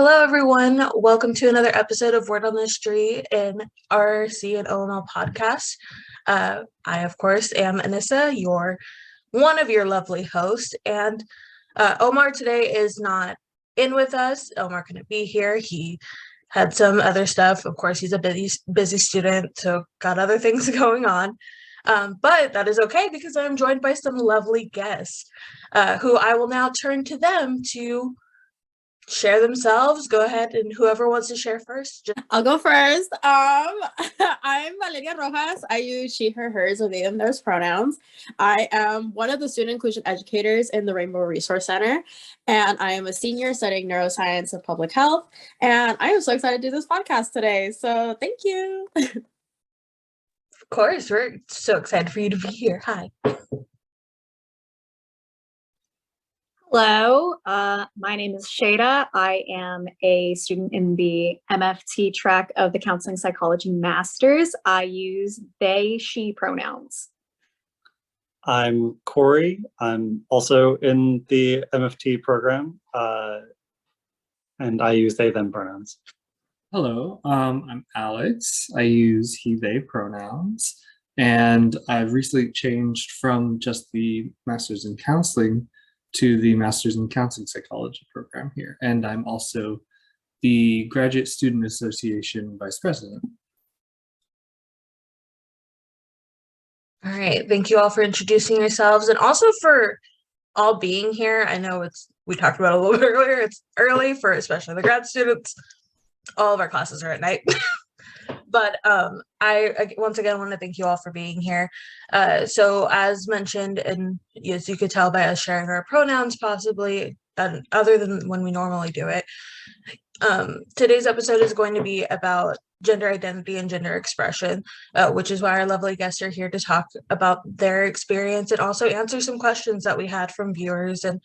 Hello, everyone. Welcome to another episode of Word on the Street in RC and OML podcast. I, of course, am Anissa, one of your lovely hosts. And Omar today is not in with us. Omar couldn't be here. He had some other stuff. Of course, he's a busy student, so got other things going on. But that is okay because I'm joined by some lovely guests who I will now turn to them to share themselves. Go ahead, and whoever wants to share first. I'll go first. I'm Valeria Rojas. I use she, her, hers, or they, them, theirs pronouns. I am one of the student inclusion educators in the Rainbow Resource Center, and I am a senior studying neuroscience and public health. And I am so excited to do this podcast today. So thank you. Of course, we're so excited for you to be here. Hi. Hello, my name is Shada. I am a student in the MFT track of the Counseling Psychology Masters. I use they, she pronouns. I'm Corey. I'm also in the MFT program, and I use they, them pronouns. Hello, I'm Alex. I use he, they pronouns, and I've recently changed from just the Masters in Counseling to the Masters in Counseling Psychology program here. And I'm also the Graduate Student Association Vice President. All right. Thank you all for introducing yourselves and also for all being here. I know we talked about it a little bit earlier. It's early for especially the grad students. All of our classes are at night. But I once again want to thank you all for being here. So as mentioned, and as you could tell by us sharing our pronouns possibly, other than when we normally do it, today's episode is going to be about gender identity and gender expression, which is why our lovely guests are here to talk about their experience and also answer some questions that we had from viewers and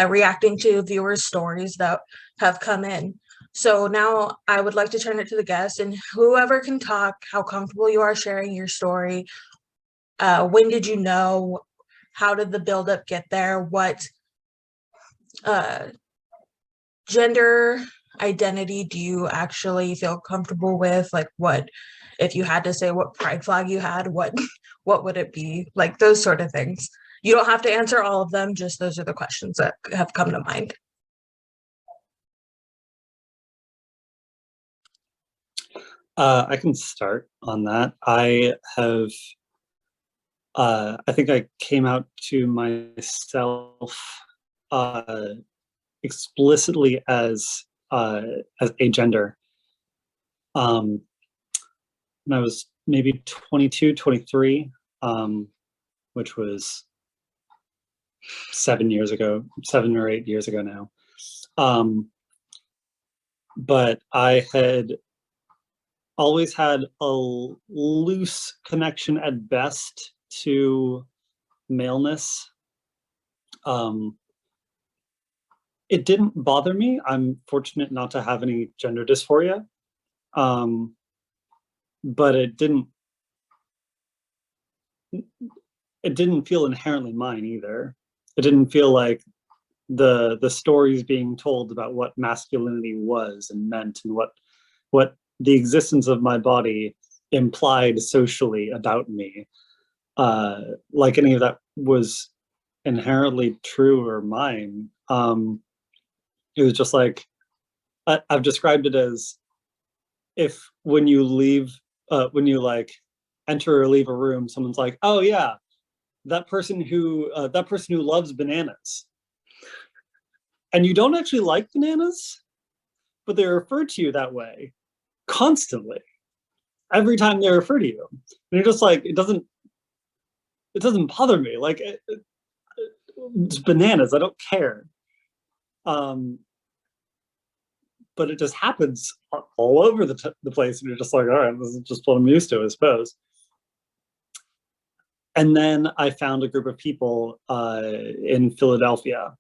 reacting to viewers' stories that have come in. So now I would like to turn it to the guests, and whoever can talk, how comfortable you are sharing your story. When did you know? How did the buildup get there? What gender identity do you actually feel comfortable with? Like, what, if you had to say what pride flag you had, what would it be? Like those sort of things. You don't have to answer all of them, just those are the questions that have come to mind. I can start on that. I think I came out to myself explicitly as agender when I was maybe 22, 23, which was 7 or 8 years ago now. But I had always had a loose connection at best to maleness. It didn't bother me. I'm fortunate not to have any gender dysphoria. But it didn't feel inherently mine either. It didn't feel like the stories being told about what masculinity was and meant and what the existence of my body implied socially about me, like any of that was inherently true or mine. It was just like, I've described it as if when you like enter or leave a room, someone's like, oh yeah, that person who loves bananas. And you don't actually like bananas, but they refer to you that way constantly, every time they refer to you, and you're just like, it doesn't bother me. Like it's bananas. I don't care. But it just happens all over the place, and you're just like, all right, this is just what I'm used to, I suppose. And then I found a group of people in Philadelphia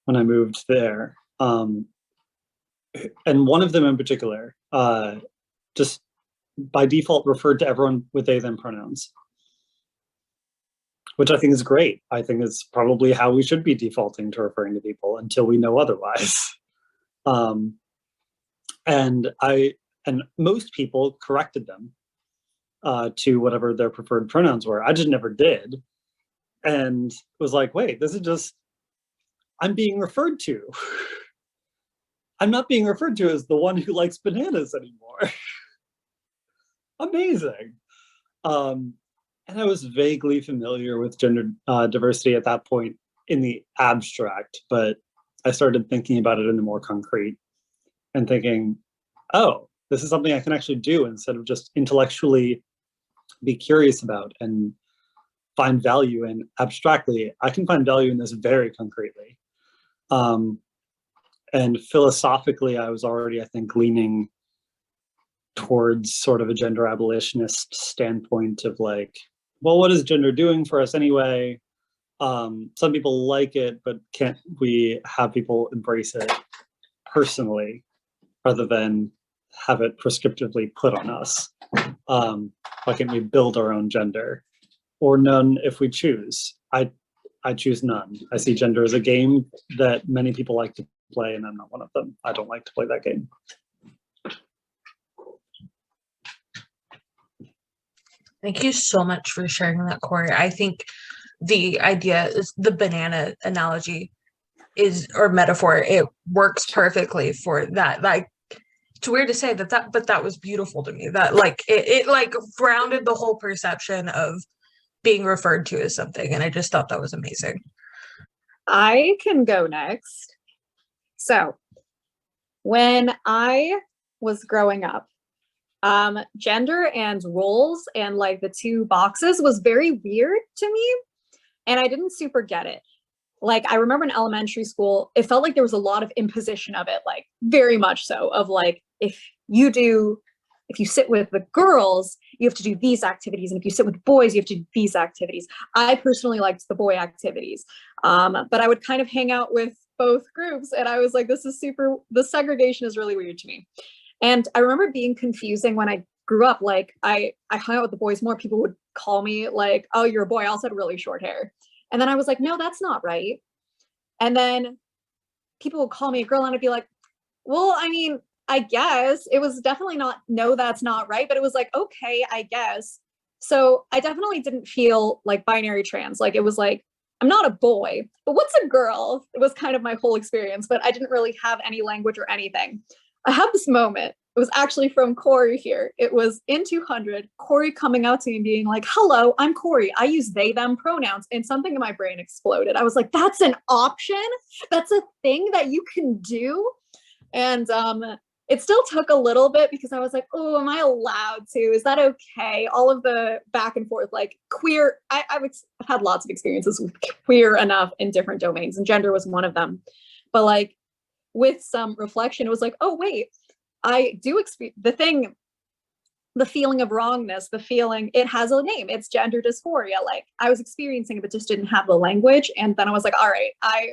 when I moved there. And one of them in particular, just by default referred to everyone with they, them pronouns, which I think is great. I think it's probably how we should be defaulting to referring to people until we know otherwise. And most people corrected them to whatever their preferred pronouns were. I just never did, and was like, wait, this is just, I'm being referred to. I'm not being referred to as the one who likes bananas anymore. Amazing. And I was vaguely familiar with gender diversity at that point in the abstract, but I started thinking about it in the more concrete and thinking, oh, this is something I can actually do instead of just intellectually be curious about and find value in abstractly. I can find value in this very concretely. And philosophically, I was already, I think, leaning towards sort of a gender abolitionist standpoint of like, well, what is gender doing for us anyway? Some people like it, but can't we have people embrace it personally rather than have it prescriptively put on us? Why can't we build our own gender? Or none if we choose. I choose none. I see gender as a game that many people like to play, and I'm not one of them. I don't like to play that game. Thank you so much for sharing that, Corey. I think the idea is the banana analogy is, or metaphor, it works perfectly for that. Like, it's weird to say that, but that was beautiful to me. That like it like grounded the whole perception of being referred to as something, and I just thought that was amazing. I can go next. So when I was growing up, gender and roles and like the two boxes was very weird to me, and I didn't super get it. Like, I remember in elementary school, it felt like there was a lot of imposition of it, like very much so, of like, if you sit with the girls, you have to do these activities. And if you sit with boys, you have to do these activities. I personally liked the boy activities. But I would kind of hang out with both groups. And I was like, the segregation is really weird to me. And I remember being confusing when I grew up. Like, I hung out with the boys more. People would call me like, oh, you're a boy. I also had really short hair. And then I was like, no, that's not right. And then people would call me a girl, and I'd be like, well, I mean, I guess it was definitely not, no, that's not right. But it was like, okay, I guess. So I definitely didn't feel like binary trans. Like, it was like, I'm not a boy, but what's a girl? It was kind of my whole experience, but I didn't really have any language or anything. I had this moment. It was actually from Corey here. It was in 200, Corey coming out to me and being like, hello, I'm Corey. I use they, them pronouns. And something in my brain exploded. I was like, that's an option? That's a thing that you can do? And it still took a little bit because I was like, oh, am I allowed to? Is that okay? All of the back and forth, like queer, I've had lots of experiences with queer enough in different domains, and gender was one of them. But like with some reflection, it was like, oh, wait, I do experience the feeling of wrongness, the feeling, it has a name, it's gender dysphoria. Like, I was experiencing it, but just didn't have the language. And then I was like, all right, I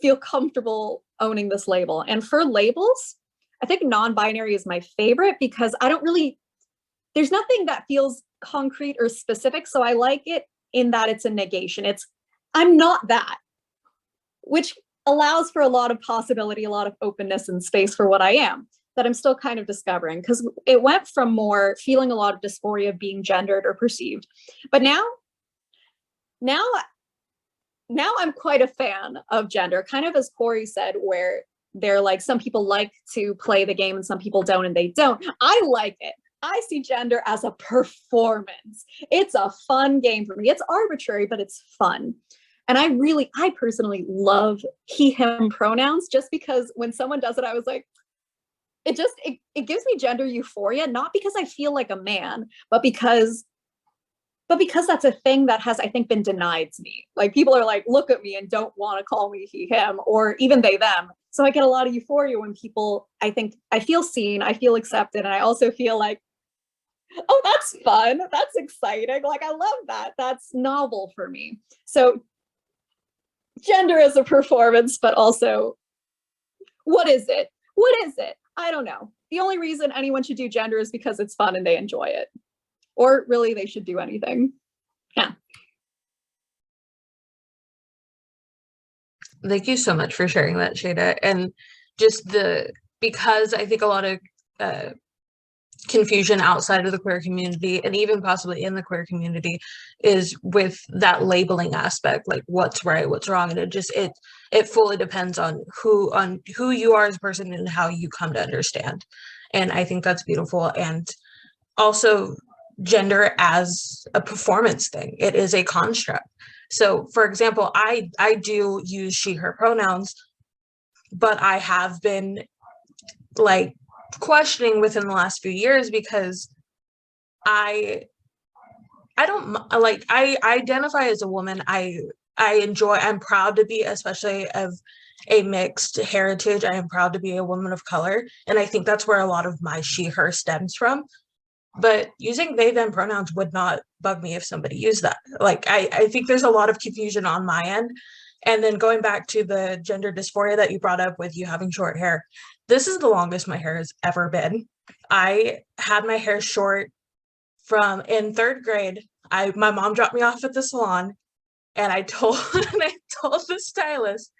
feel comfortable owning this label. And for labels, I think non-binary is my favorite because there's nothing that feels concrete or specific. So I like it in that it's a negation. I'm not that, which allows for a lot of possibility, a lot of openness and space for what I am, that I'm still kind of discovering, because it went from more feeling a lot of dysphoria of being gendered or perceived. But now I'm quite a fan of gender, kind of as Corey said, where they're like, some people like to play the game and some people don't, and they don't. I like it. I see gender as a performance. It's a fun game for me. It's arbitrary, but it's fun. And I personally love he, him pronouns, just because when someone does it, I was like, it gives me gender euphoria, not because I feel like a man, but because that's a thing that has, I think, been denied to me. Like, people are like, look at me and don't want to call me he, him, or even they, them. So I get a lot of euphoria when people, I feel seen, I feel accepted, and I also feel like, oh, that's fun, that's exciting. Like, I love that. That's novel for me. So gender is a performance, but also, what is it? What is it? I don't know. The only reason anyone should do gender is because it's fun and they enjoy it. Or really, they should do anything. Yeah. Thank you so much for sharing that, Shada. And just because I think a lot of confusion outside of the queer community and even possibly in the queer community is with that labeling aspect, like what's right, what's wrong, and it fully depends on who you are as a person and how you come to understand. And I think that's beautiful. And also gender as a performance thing, it is a construct. So for example, I do use she her pronouns, but I have been like questioning within the last few years because I don't like I identify as a woman. I'm proud to be, especially of a mixed heritage. I am proud to be a woman of color, and I think that's where a lot of my she her stems from. But using they them pronouns would not bug me if somebody used that. Like I think there's a lot of confusion on my end. And then going back to the gender dysphoria that you brought up with you having short hair, this is the longest my hair has ever been. I had my hair short from in third grade. My mom dropped me off at the salon, and I told and I told the stylist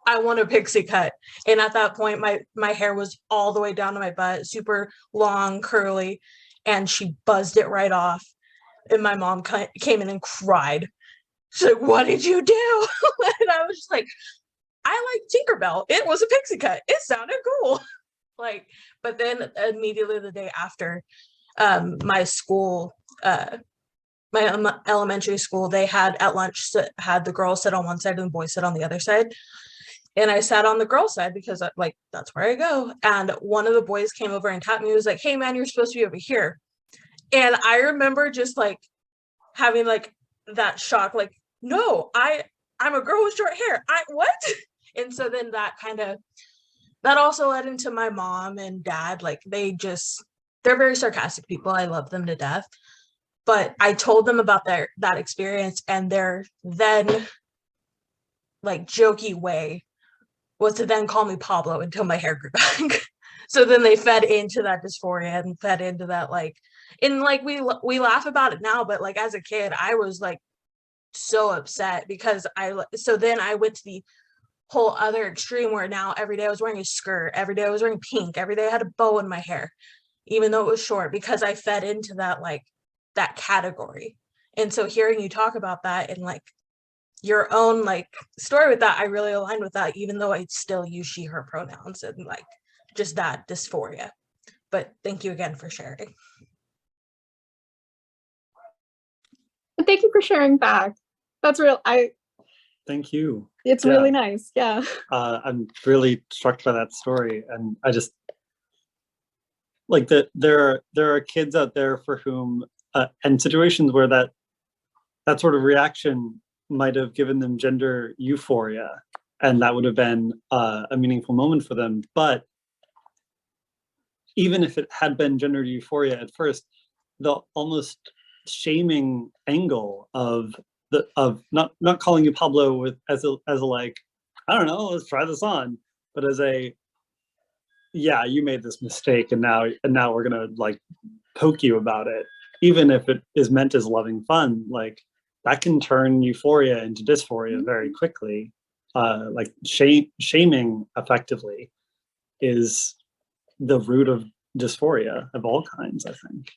I want a pixie cut. And at that point, my hair was all the way down to my butt, super long, curly, and she buzzed it right off. And my mom came in and cried. She's like, "What did you do?" And I was just like, "I like Tinkerbell. It was a pixie cut. It sounded cool." Like, but then immediately the day after, my school, my elementary school, they had at lunch had the girls sit on one side and the boys sit on the other side. And I sat on the girl side because like that's where I go. And one of the boys came over and tapped me. He was like, "Hey man, you're supposed to be over here." And I remember just like having like that shock, like, no, I'm a girl with short hair. What? And so then that also led into my mom and dad. Like they're very sarcastic people. I love them to death. But I told them about that experience, and their then like jokey way was to then call me Pablo until my hair grew back. So then they fed into that dysphoria and fed into that like, and like we laugh about it now, but like as a kid, I was like so upset because so then I went to the whole other extreme where now every day I was wearing a skirt, every day I was wearing pink, every day I had a bow in my hair, even though it was short, because I fed into that like that category. And so hearing you talk about that and like your own like story with that, I really aligned with that, even though I still use she her pronouns and like just that dysphoria. But thank you again for sharing. Thank you for sharing back. That's real. Thank you. It's really nice. Yeah. I'm really struck by that story, and I just like that there are kids out there for whom and situations where that sort of reaction might have given them gender euphoria, and that would have been a meaningful moment for them. But even if it had been gender euphoria at first, the almost shaming angle of not calling you Pablo with as a like, I don't know, let's try this on, but as a, yeah, you made this mistake and now we're gonna like poke you about it, even if it is meant as loving fun, like that can turn euphoria into dysphoria very quickly. Like shaming effectively is the root of dysphoria of all kinds, I think.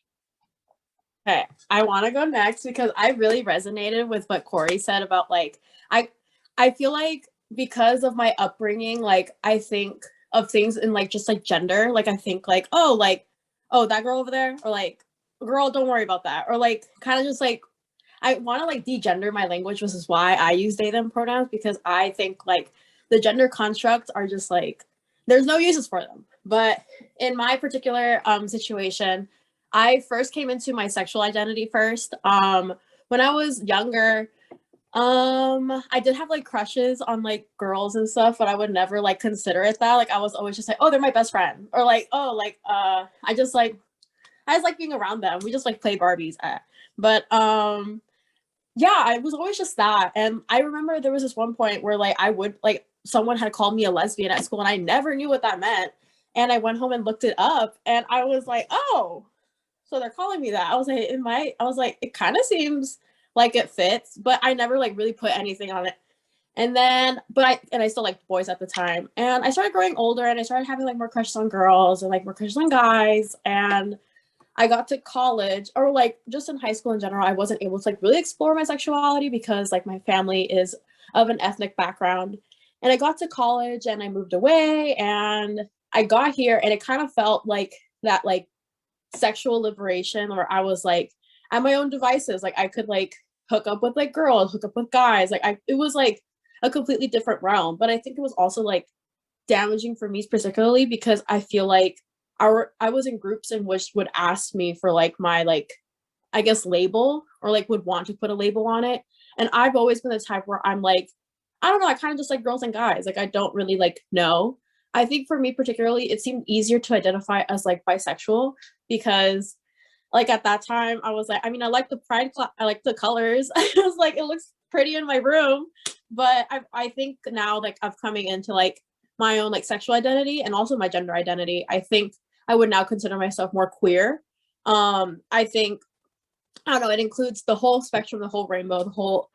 Okay, I want to go next because I really resonated with what Corey said about like I feel like because of my upbringing, like I think of things in like just like gender, like I think like oh that girl over there, or like girl don't worry about that, or like kind of just like I want to like degender my language, which is why I use they them pronouns, because I think like the gender constructs are just like there's no uses for them. But in my particular situation, I first came into my sexual identity first. When I was younger, I did have like crushes on like girls and stuff, but I would never like consider it that. Like I was always just like, oh, they're my best friend, or like, oh, like I just like being around them. We just like play Barbies. But yeah, I was always just that. And I remember there was this one point where like I would like someone had called me a lesbian at school and I never knew what that meant. And I went home and looked it up and I was like, oh, so they're calling me that. I was like, it kind of seems like it fits, but I never like really put anything on it. And then, I still liked boys at the time. And I started growing older and I started having like more crushes on girls and like more crushes on guys. And I got to college, or like just in high school in general, I wasn't able to like really explore my sexuality because like my family is of an ethnic background. And I got to college and I moved away and I got here and it kind of felt like that like sexual liberation where I was like at my own devices. Like I could like hook up with like girls, hook up with guys. It was like a completely different realm. But I think it was also like damaging for me particularly because I feel like I was in groups in which would ask me for like my like I guess label or like would want to put a label on it. And I've always been the type where I'm like, I don't know, I kind of just like girls and guys. Like I don't really like know. I think for me particularly, it seemed easier to identify as like bisexual because like at that time I was like, I mean, I like the I like the colors. I was like, it looks pretty in my room. But I think now like I'm coming into like my own like sexual identity and also my gender identity. I think I would now consider myself more queer. I think I don't know, it includes the whole spectrum, the whole rainbow, the whole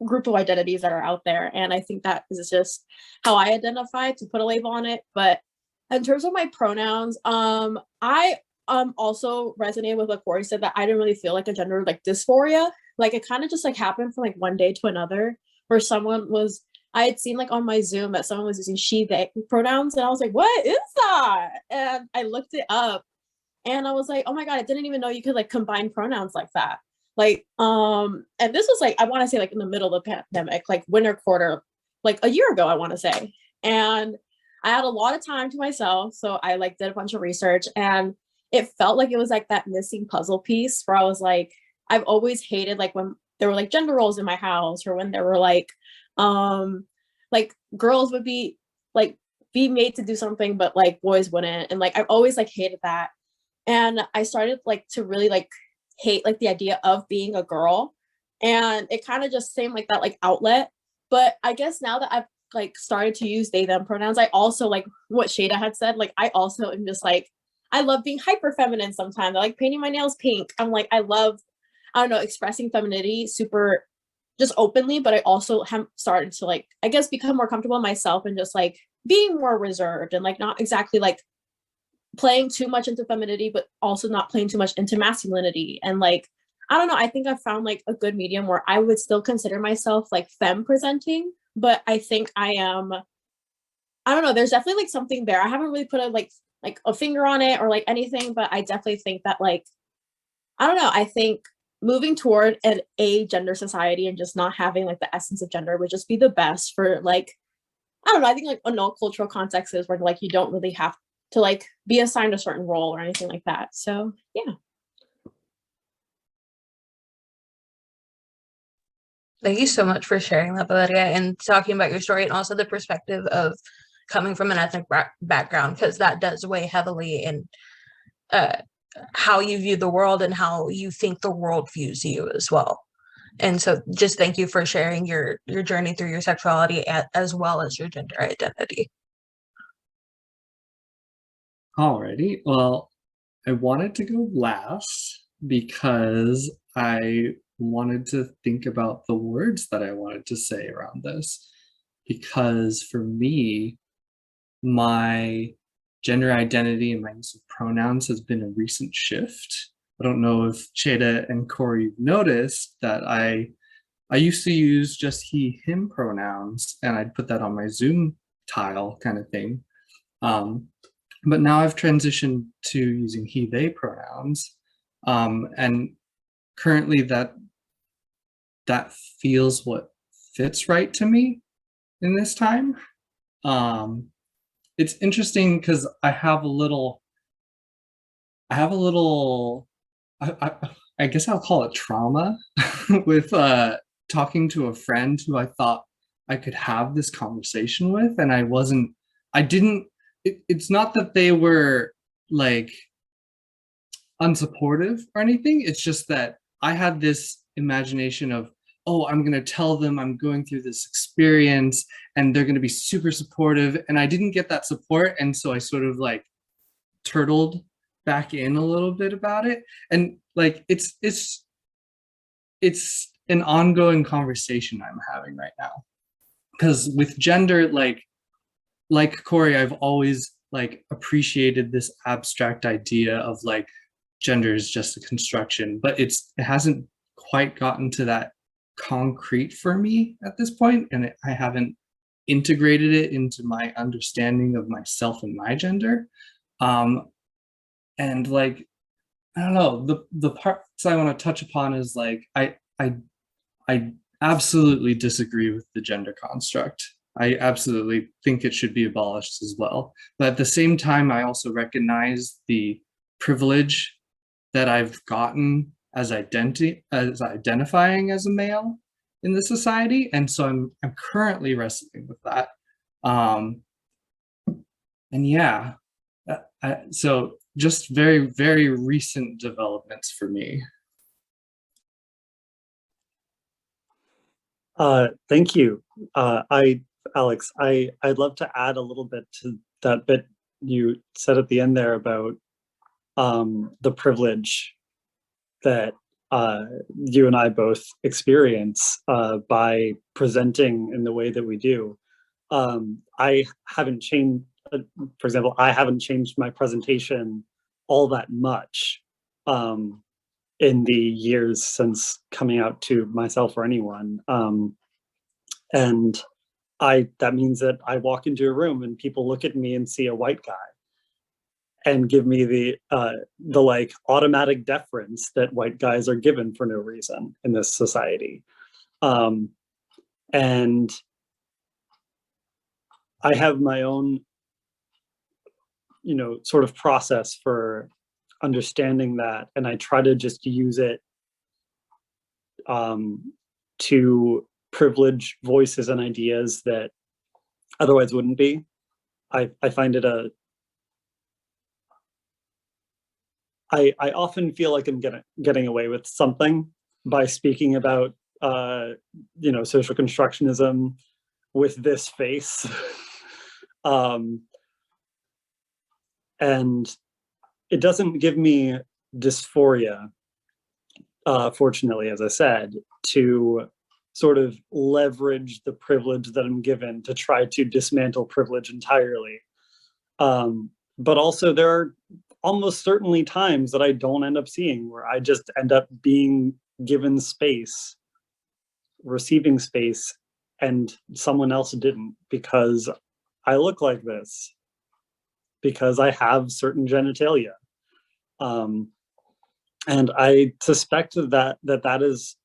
group of identities that are out there. And I think that is just how I identify, to put a label on it. But in terms of my pronouns, I also resonated with what Corey said, that I didn't really feel like a gender like dysphoria. Like it kind of just like happened from like one day to another where I had seen like on my Zoom that someone was using she, they pronouns. And I was like, what is that? And I looked it up and I was like, oh my God, I didn't even know you could like combine pronouns like that. Like, and this was like, I want to say like in the middle of the pandemic, like winter quarter, like a year ago, I want to say. And I had a lot of time to myself. So I like did a bunch of research and it felt like it was like that missing puzzle piece where I was like, I've always hated like when there were like gender roles in my house or when there were like girls would be like be made to do something, but like boys wouldn't. And like, I've always like hated that. And I started like to really like hate like the idea of being a girl. And it kind of just seemed like that like outlet. But I guess now that I've like started to use they them pronouns, I also like what Shada had said, like I also am just like I love being hyper feminine sometimes. I like painting my nails pink. I'm like, I don't know, expressing femininity super just openly, but I also have started to like, I guess, become more comfortable in myself and just like being more reserved and like not exactly like playing too much into femininity, but also not playing too much into masculinity. And like, I don't know, I think I've found like a good medium where I would still consider myself like femme presenting, but I think I am, I don't know, there's definitely like something there. I haven't really put like a finger on it or like anything, but I definitely think that like, I don't know, I think moving toward an a gender society and just not having like the essence of gender would just be the best for like, I don't know, I think like in all cultural contexts is where like you don't really have to like be assigned a certain role or anything like that. So yeah. Thank you so much for sharing that, Valeria, and talking about your story and also the perspective of coming from an ethnic background, because that does weigh heavily in how you view the world and how you think the world views you as well. And so just thank you for sharing your journey through your sexuality as well as your gender identity. Alrighty, well, I wanted to go last because I wanted to think about the words that I wanted to say around this. Because for me, my gender identity and my use of pronouns has been a recent shift. I don't know if Cheda and Corey noticed that I used to use just he, him pronouns, and I'd put that on my Zoom tile kind of thing. But now I've transitioned to using he, they pronouns. And currently that feels what fits right to me in this time. It's interesting because I guess I'll call it trauma with talking to a friend who I thought I could have this conversation with, and it's not that they were like unsupportive or anything. It's just that I had this imagination of, oh, I'm going to tell them I'm going through this experience and they're going to be super supportive. And I didn't get that support. And so I sort of like turtled back in a little bit about it. And like, it's an ongoing conversation I'm having right now. because with gender, like Corey, I've always like appreciated this abstract idea of like gender is just a construction, but it hasn't quite gotten to that concrete for me at this point, and I haven't integrated it into my understanding of myself and my gender. And like, I don't know, the parts I want to touch upon is like I absolutely disagree with the gender construct. I absolutely think it should be abolished as well. But at the same time, I also recognize the privilege that I've gotten as identifying as a male in the society, and so I'm currently wrestling with that. And yeah, so just very, very recent developments for me. Thank you. Alex, I'd love to add a little bit to that bit you said at the end there about the privilege that you and I both experience by presenting in the way that we do. I haven't changed, for example, I haven't changed my presentation all that much in the years since coming out to myself or anyone. And that means that I walk into a room and people look at me and see a white guy and give me the like automatic deference that white guys are given for no reason in this society. And I have my own, sort of process for understanding that, and I try to just use it to privilege voices and ideas that otherwise wouldn't be. I find it I often feel like I'm getting away with something by speaking about social constructionism with this face. And it doesn't give me dysphoria, fortunately, as I said, to sort of leverage the privilege that I'm given to try to dismantle privilege entirely. But also there are almost certainly times that I don't end up seeing, where I just end up being given space, receiving space, and someone else didn't, because I look like this, because I have certain genitalia. And I suspect that is,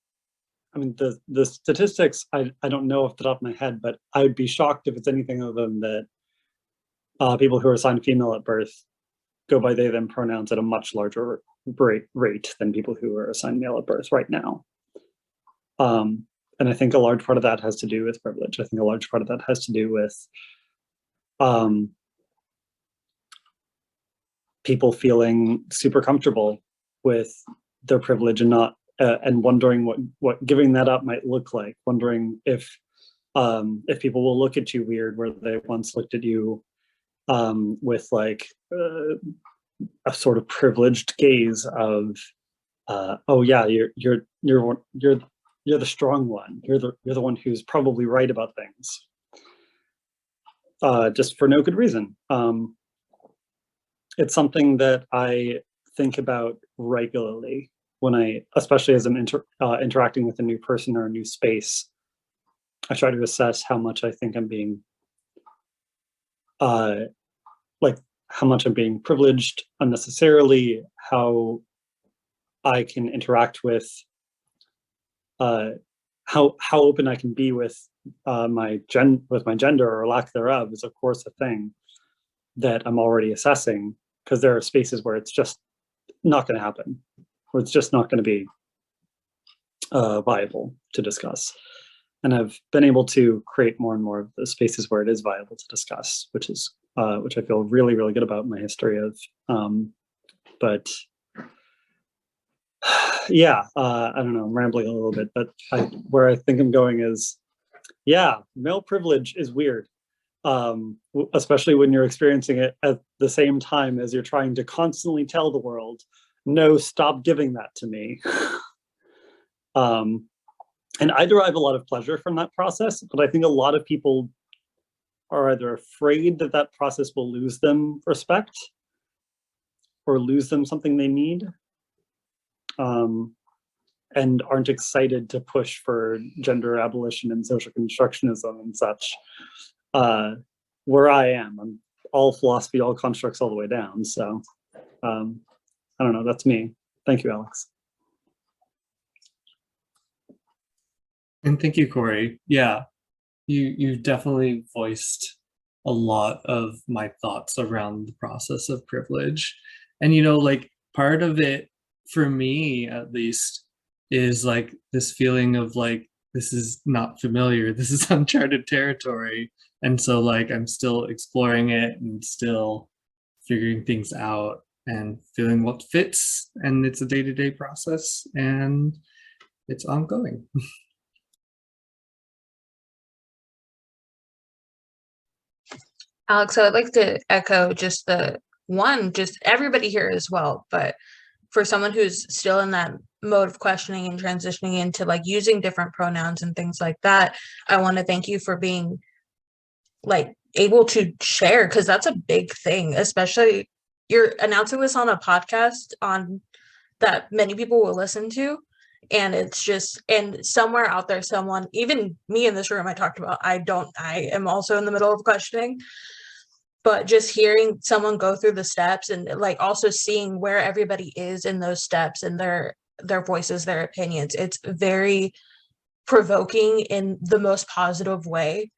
I mean, the statistics, I don't know off the top of my head, but I would be shocked if it's anything other than that people who are assigned female at birth go by they, them pronouns at a much larger rate than people who are assigned male at birth right now. And I think a large part of that has to do with privilege. I think a large part of that has to do with people feeling super comfortable with their privilege and not and wondering what giving that up might look like, wondering if people will look at you weird where they once looked at you with like a sort of privileged gaze of oh yeah, you're the strong one, you're the one who's probably right about things, just for no good reason. It's something that I think about regularly when especially as I'm interacting with a new person or a new space. I try to assess how much I think I'm being like how much I'm being privileged unnecessarily, how I can interact with how open I can be with my gender or lack thereof is of course a thing that I'm already assessing, because there are spaces where it's just not going to happen, where it's just not going to be viable to discuss. And I've been able to create more and more of the spaces where it is viable to discuss, which I feel really, really good about my history of. But yeah, I don't know, I'm rambling a little bit, but where I think I'm going is, yeah, male privilege is weird. Especially when you're experiencing it at the same time as you're trying to constantly tell the world, no, stop giving that to me. And I derive a lot of pleasure from that process, but I think a lot of people are either afraid that that process will lose them respect or lose them something they need, and aren't excited to push for gender abolition and social constructionism and such. Where I am, I'm all philosophy, all constructs, all the way down. So I don't know, that's me. Thank you, Alex. And thank you, Corey. Yeah, you definitely voiced a lot of my thoughts around the process of privilege. And like part of it, for me at least, is like this feeling of like, this is not familiar, this is uncharted territory. And so like I'm still exploring it and still figuring things out and feeling what fits. And it's a day-to-day process and it's ongoing. Alex, I would like to echo just everybody here as well, but for someone who's still in that mode of questioning and transitioning into like using different pronouns and things like that, I want to thank you for being like able to share, because that's a big thing, especially you're announcing this on a podcast on that many people will listen to. And it's just, and somewhere out there, someone, even me in this room, I talked about, I am also in the middle of questioning, but just hearing someone go through the steps and like also seeing where everybody is in those steps and their voices, their opinions, it's very provoking in the most positive way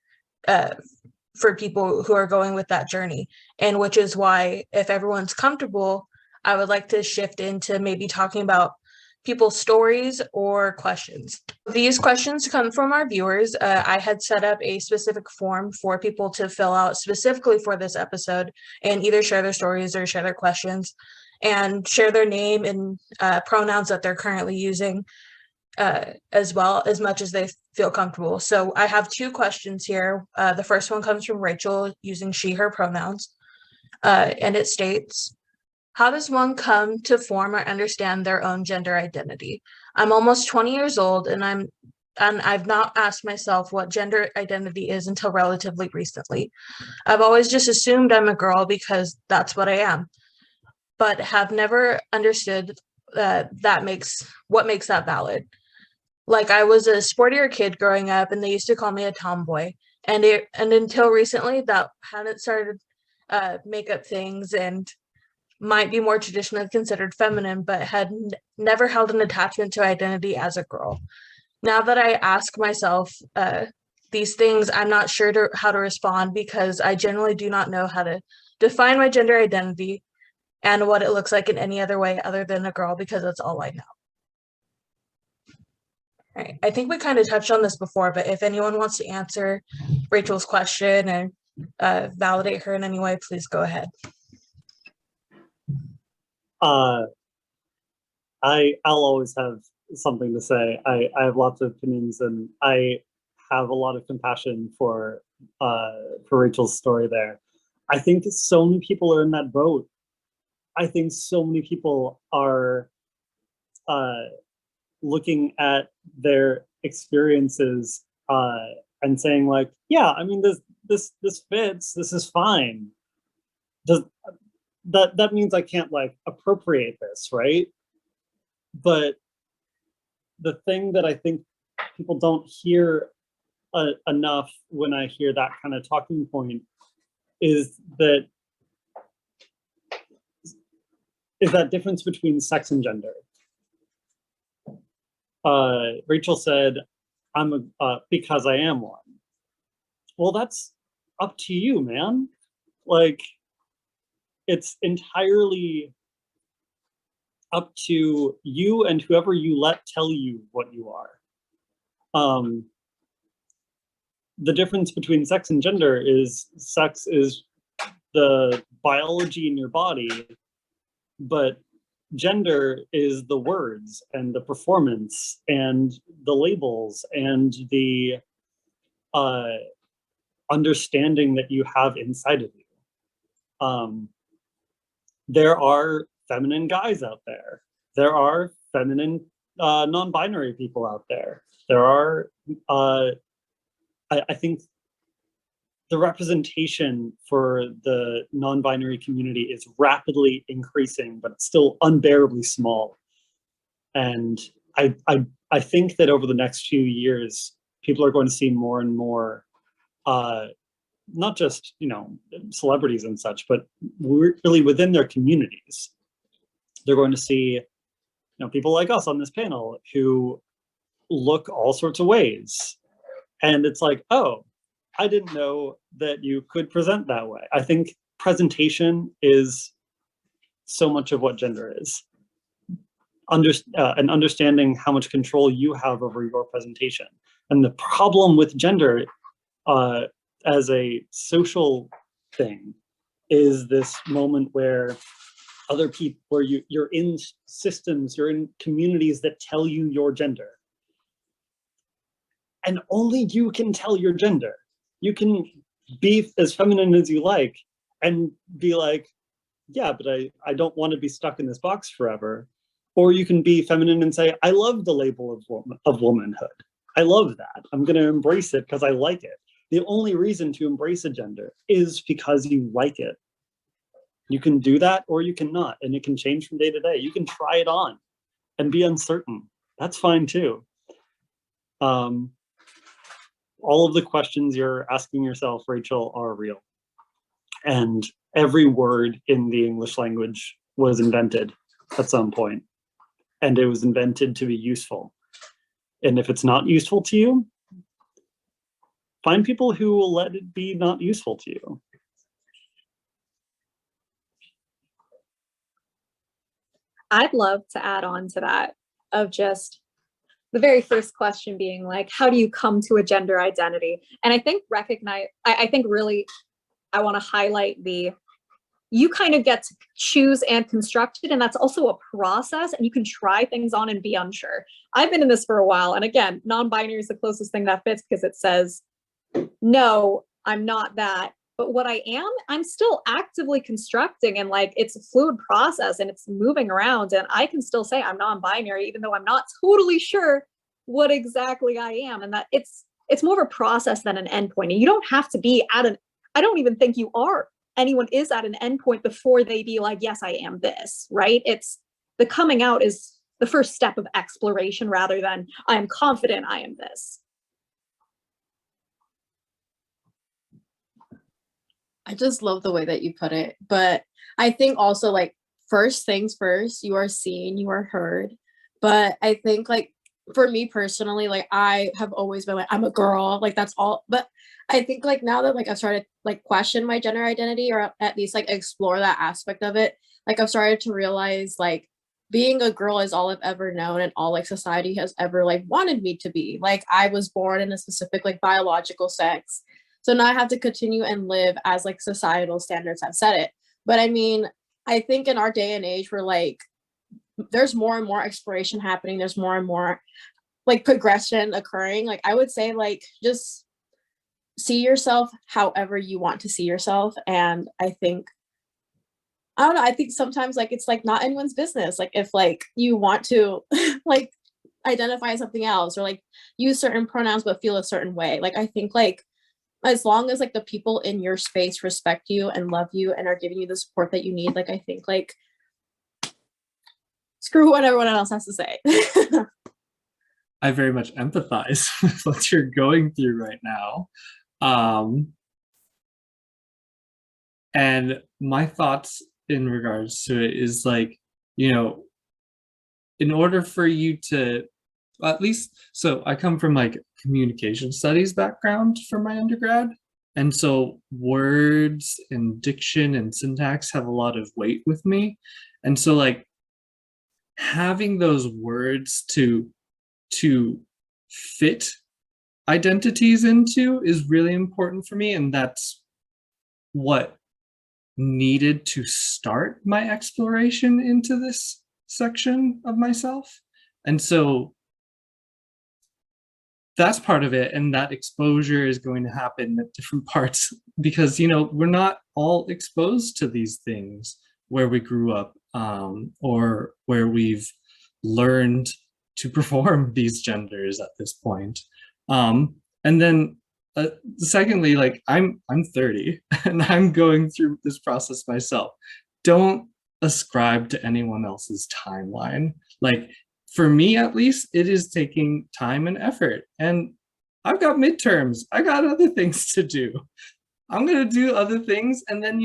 for people who are going with that journey. And which is why, if everyone's comfortable, I would like to shift into maybe talking about people's stories or questions. These questions come from our viewers. I had set up a specific form for people to fill out specifically for this episode and either share their stories or share their questions and share their name and pronouns that they're currently using as well, as much as they feel comfortable. So I have 2 questions here. The first one comes from Rachel using she, her pronouns. And it states, how does one come to form or understand their own gender identity? I'm almost 20 years old and I've not asked myself what gender identity is until relatively recently. I've always just assumed I'm a girl because that's what I am, but have never understood what makes that valid. Like, I was a sportier kid growing up and they used to call me a tomboy. And until recently, that hadn't started makeup things and might be more traditionally considered feminine, but had never held an attachment to identity as a girl. Now that I ask myself these things, I'm not sure how to respond because I generally do not know how to define my gender identity and what it looks like in any other way other than a girl, because that's all I know. All right. I think we kind of touched on this before, but if anyone wants to answer Rachel's question and validate her in any way, please go ahead. I'll always have something to say. I have lots of opinions, and I have a lot of compassion for Rachel's story there. I think that so many people are in that boat. I think so many people are looking at their experiences and saying like, yeah, I mean, this fits, this is fine. That means I can't like appropriate this, right? But the thing that I think people don't hear enough when I hear that kind of talking point is that difference between sex and gender. Rachel said, "I'm because I am one." Well, that's up to you, man. Like, it's entirely up to you and whoever you let tell you what you are. The difference between sex and gender is sex is the biology in your body, but gender is the words and the performance and the labels and the understanding that you have inside of you. There are feminine guys out there. There are feminine non-binary people out there. There are, I think the representation for the non-binary community is rapidly increasing, but it's still unbearably small. And I think that over the next few years, people are going to see more and more, not just, you know, celebrities and such, but really within their communities. They're going to see, you know, people like us on this panel who look all sorts of ways. And it's like, oh, I didn't know that you could present that way. I think presentation is so much of what gender is. And understanding how much control you have over your presentation. And the problem with gender as a social thing is this moment where other people, where you're in systems, you're in communities that tell you your gender. And only you can tell your gender. You can be as feminine as you like and be like, yeah, but I don't want to be stuck in this box forever. Or you can be feminine and say, I love the label of womanhood. I love that. I'm going to embrace it because I like it. The only reason to embrace a gender is because you like it. You can do that or you cannot, and it can change from day to day. You can try it on and be uncertain. That's fine too. All of the questions you're asking yourself, Rachel, are real. And every word in the English language was invented at some point. And it was invented to be useful. And if it's not useful to you, find people who will let it be not useful to you. I'd love to add on to that, of just the very first question being like, how do you come to a gender identity? And I think I think really I want to highlight you kind of get to choose and construct it, and that's also a process, and you can try things on and be unsure. I've been in this for a while, and again, non-binary is the closest thing that fits because it says, no, I'm not that, but what I am, I'm still actively constructing, and like it's a fluid process and it's moving around, and I can still say I'm non-binary even though I'm not totally sure what exactly I am, and that it's more of a process than an endpoint. And you don't have to be I don't even think anyone is at an endpoint before they be like, yes, I am this, right? It's the coming out is the first step of exploration rather than I am confident I am this. I just love the way that you put it. But I think also, like, first things first, you are seen, you are heard. But I think, like, for me personally, like, I have always been like, I'm a girl, like, that's all. But I think, like, now that, like, I've started, like, question my gender identity, or at least, like, explore that aspect of it, like, I've started to realize, like, being a girl is all I've ever known and all, like, society has ever, like, wanted me to be. Like, I was born in a specific, like, biological sex. So now I have to continue and live as, like, societal standards have said it. But I mean, I think in our day and age, we're like, there's more and more exploration happening. There's more and more, like, progression occurring. Like, I would say, like, just see yourself however you want to see yourself. And I think, I don't know, I think sometimes, like, it's like not anyone's business. Like, if, like, you want to like identify as something else, or like use certain pronouns but feel a certain way, like, I think, like, as long as, like, the people in your space respect you and love you and are giving you the support that you need, like, I think, like, screw what everyone else has to say. I very much empathize with what you're going through right now. And my thoughts in regards to it is, like, you know, in order for you to, at least, so I come from, like, communication studies background for my undergrad. And so words and diction and syntax have a lot of weight with me. And so, like, having those words to fit identities into is really important for me. And that's what needed to start my exploration into this section of myself. And so that's part of it, and that exposure is going to happen at different parts, because, you know, we're not all exposed to these things where we grew up, or where we've learned to perform these genders at this point. And then secondly, like I'm 30 and I'm going through this process myself. Don't ascribe to anyone else's timeline. Like for me, at least, it is taking time and effort. And I've got midterms. I got other things to do. I'm going to do other things. And then,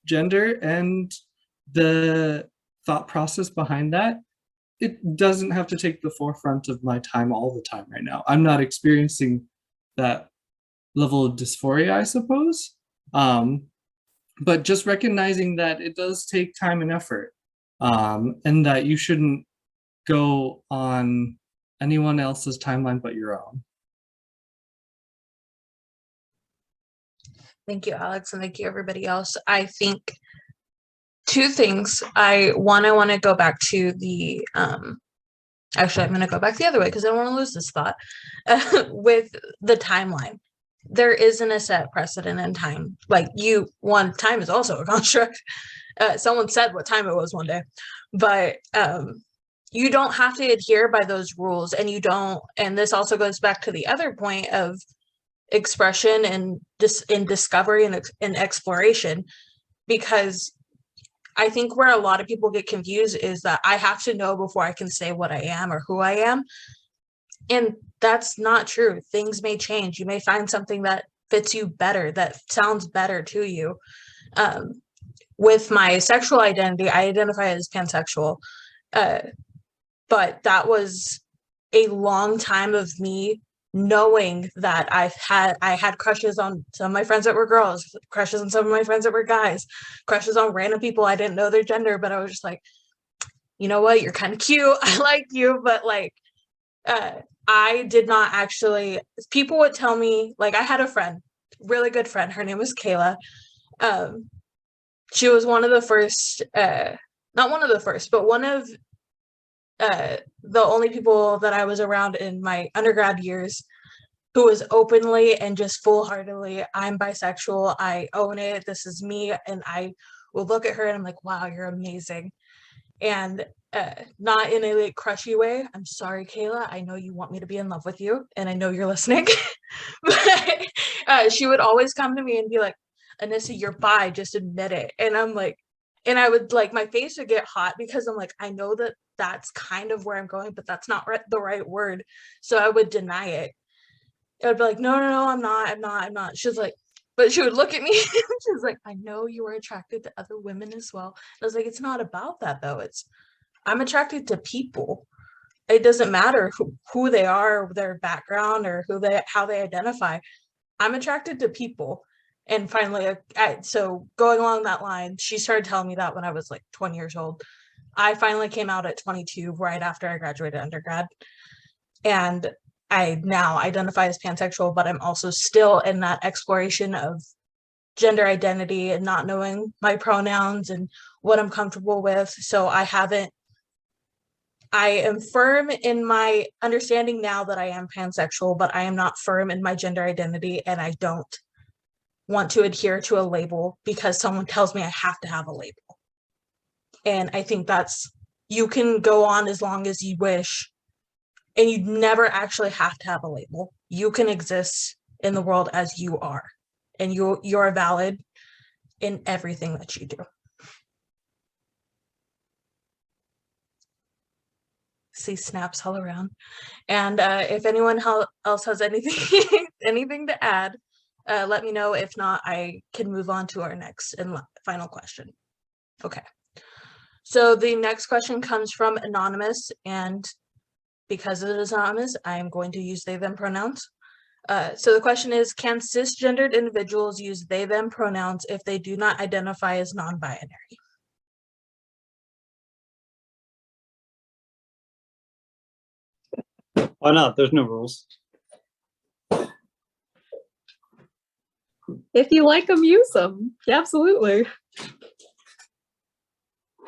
gender and the thought process behind that, it doesn't have to take the forefront of my time all the time right now. I'm not experiencing that level of dysphoria, I suppose. But just recognizing that it does take time and effort, and that you shouldn't go on anyone else's timeline but your own. Thank you, Alex, and thank you, everybody else. I think two things. I want to go back to the, actually, I'm going to go back the other way because I don't want to lose this thought. With the timeline, there isn't a set precedent in time. Like time is also a construct. Someone said what time it was one day, but you don't have to adhere by those rules, and you don't. And this also goes back to the other point of expression and in discovery and exploration, because I think where a lot of people get confused is that I have to know before I can say what I am or who I am. And that's not true. Things may change. You may find something that fits you better, that sounds better to you. With my sexual identity, I identify as pansexual. But that was a long time of me knowing that I had crushes on some of my friends that were girls, crushes on some of my friends that were guys, crushes on random people. I didn't know their gender, but I was just like, you know what, you're kind of cute, I like you. But like, I did not actually, people would tell me, like, I had a friend, really good friend, her name was Kayla. She was one of the first, not one of the first, but one of the only people that I was around in my undergrad years who was openly and just full-heartedly, I'm bisexual, I own it, this is me. And I will look at her and I'm like, wow, you're amazing. And not in a like crushy way. I'm sorry, Kayla, I know you want me to be in love with you and I know you're listening. But she would always come to me and be like, Anissa, you're bi, just admit it. And I'm like, and I would like, my face would get hot because I'm like, I know that that's kind of where I'm going, but that's not the right word. So I would deny it. I would be like, no, I'm not. She's like, but she would look at me and she's like, I know you are attracted to other women as well. And I was like, it's not about that though. I'm attracted to people. It doesn't matter who they are, their background, or how they identify. I'm attracted to people. And finally, so going along that line, she started telling me that when I was like 20 years old. I finally came out at 22, right after I graduated undergrad. And I now identify as pansexual, but I'm also still in that exploration of gender identity and not knowing my pronouns and what I'm comfortable with. So I am firm in my understanding now that I am pansexual, but I am not firm in my gender identity, and I don't want to adhere to a label because someone tells me I have to have a label. And I think you can go on as long as you wish, and you never actually have to have a label. You can exist in the world as you are, and you're valid in everything that you do. See snaps all around. And if anyone else has anything anything to add, let me know. If not, I can move on to our next and final question. Okay. So the next question comes from Anonymous, and because it is anonymous, I am going to use they, them pronouns. So the question is, can cisgendered individuals use they, them pronouns if they do not identify as non-binary? Why not? There's no rules. If you like them, use them. Yeah, absolutely.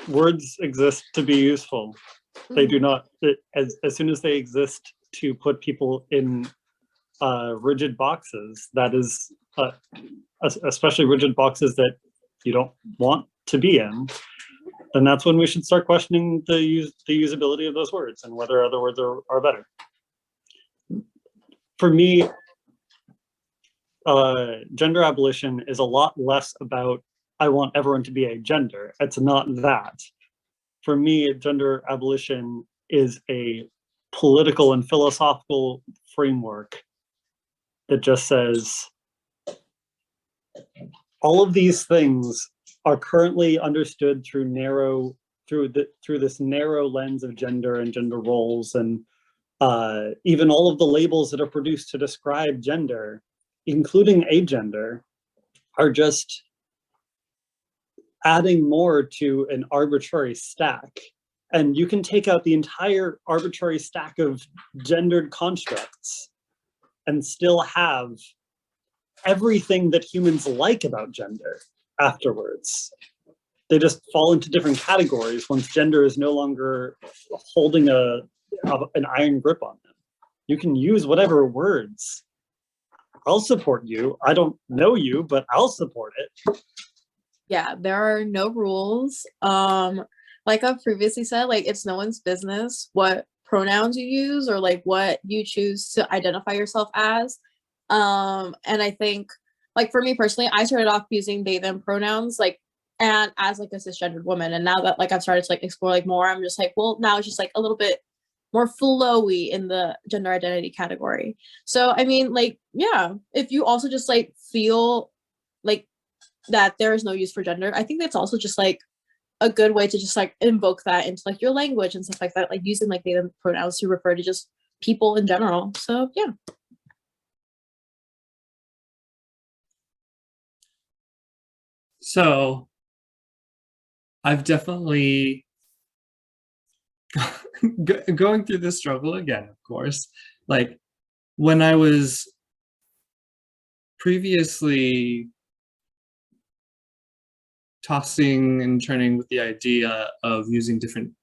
Words exist to be useful. They do not, as soon as they exist to put people in rigid boxes, that is, especially rigid boxes that you don't want to be in, then that's when we should start questioning the usability of those words and whether other words are better. For me, gender abolition is a lot less about I want everyone to be a gender. It's not that. For me, gender abolition is a political and philosophical framework that just says all of these things are currently understood through this narrow lens of gender and gender roles, and even all of the labels that are produced to describe gender, including agender, are just adding more to an arbitrary stack. And you can take out the entire arbitrary stack of gendered constructs and still have everything that humans like about gender afterwards. They just fall into different categories once gender is no longer holding an iron grip on them. You can use whatever words. I'll support you. I don't know you, but I'll support it. Yeah, there are no rules. Like I've previously said, like it's no one's business what pronouns you use or like what you choose to identify yourself as. And I think, like for me personally, I started off using they them pronouns, like, and as like a cisgendered woman. And now that like I've started to like explore like more, I'm just like, well, now it's just like a little bit more flowy in the gender identity category. So I mean, like, yeah, if you also just like feel like that there is no use for gender, I think that's also just like a good way to just like invoke that into like your language and stuff like that, like using like they them pronouns to refer to just people in general. So yeah. So I've definitely going through this struggle again, of course. Like when I was previously tossing and turning with the idea of using different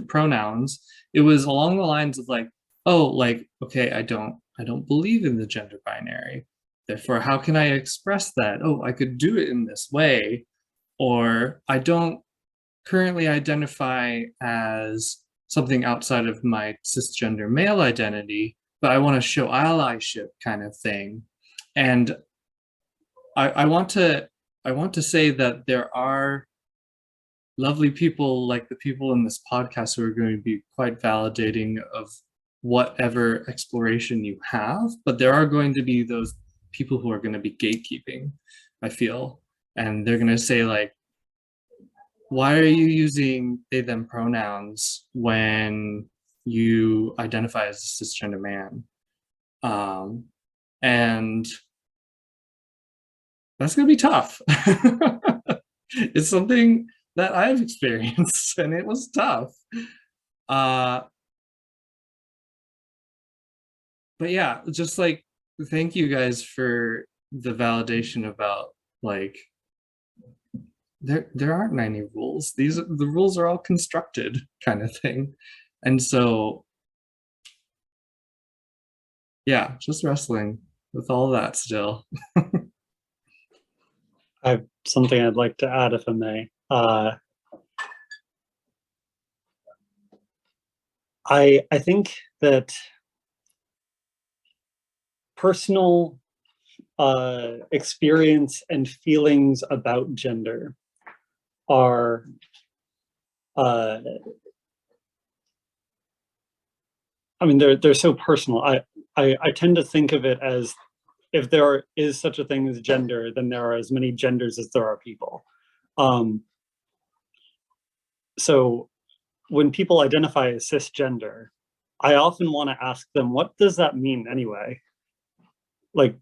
pronouns, it was along the lines of like, oh, like, okay, I don't believe in the gender binary. Therefore, how can I express that? Oh, I could do it in this way. Or I don't currently identify as something outside of my cisgender male identity, but I want to show allyship kind of thing. And I want to say that there are lovely people like the people in this podcast who are going to be quite validating of whatever exploration you have, but there are going to be those people who are going to be gatekeeping, I feel, and they're going to say like, why are you using they them pronouns when you identify as a cisgender man? And that's going to be tough. It's something that I've experienced and it was tough. But yeah, just like, thank you guys for the validation about like, there aren't any rules. The rules are all constructed kind of thing. And so, yeah, just wrestling with all that still. I have something I'd like to add, if I may. I think that personal experience and feelings about gender are I mean, they're so personal. I tend to think of it as if there is such a thing as gender, then there are as many genders as there are people. So when people identify as cisgender, I often want to ask them, what does that mean anyway? Like,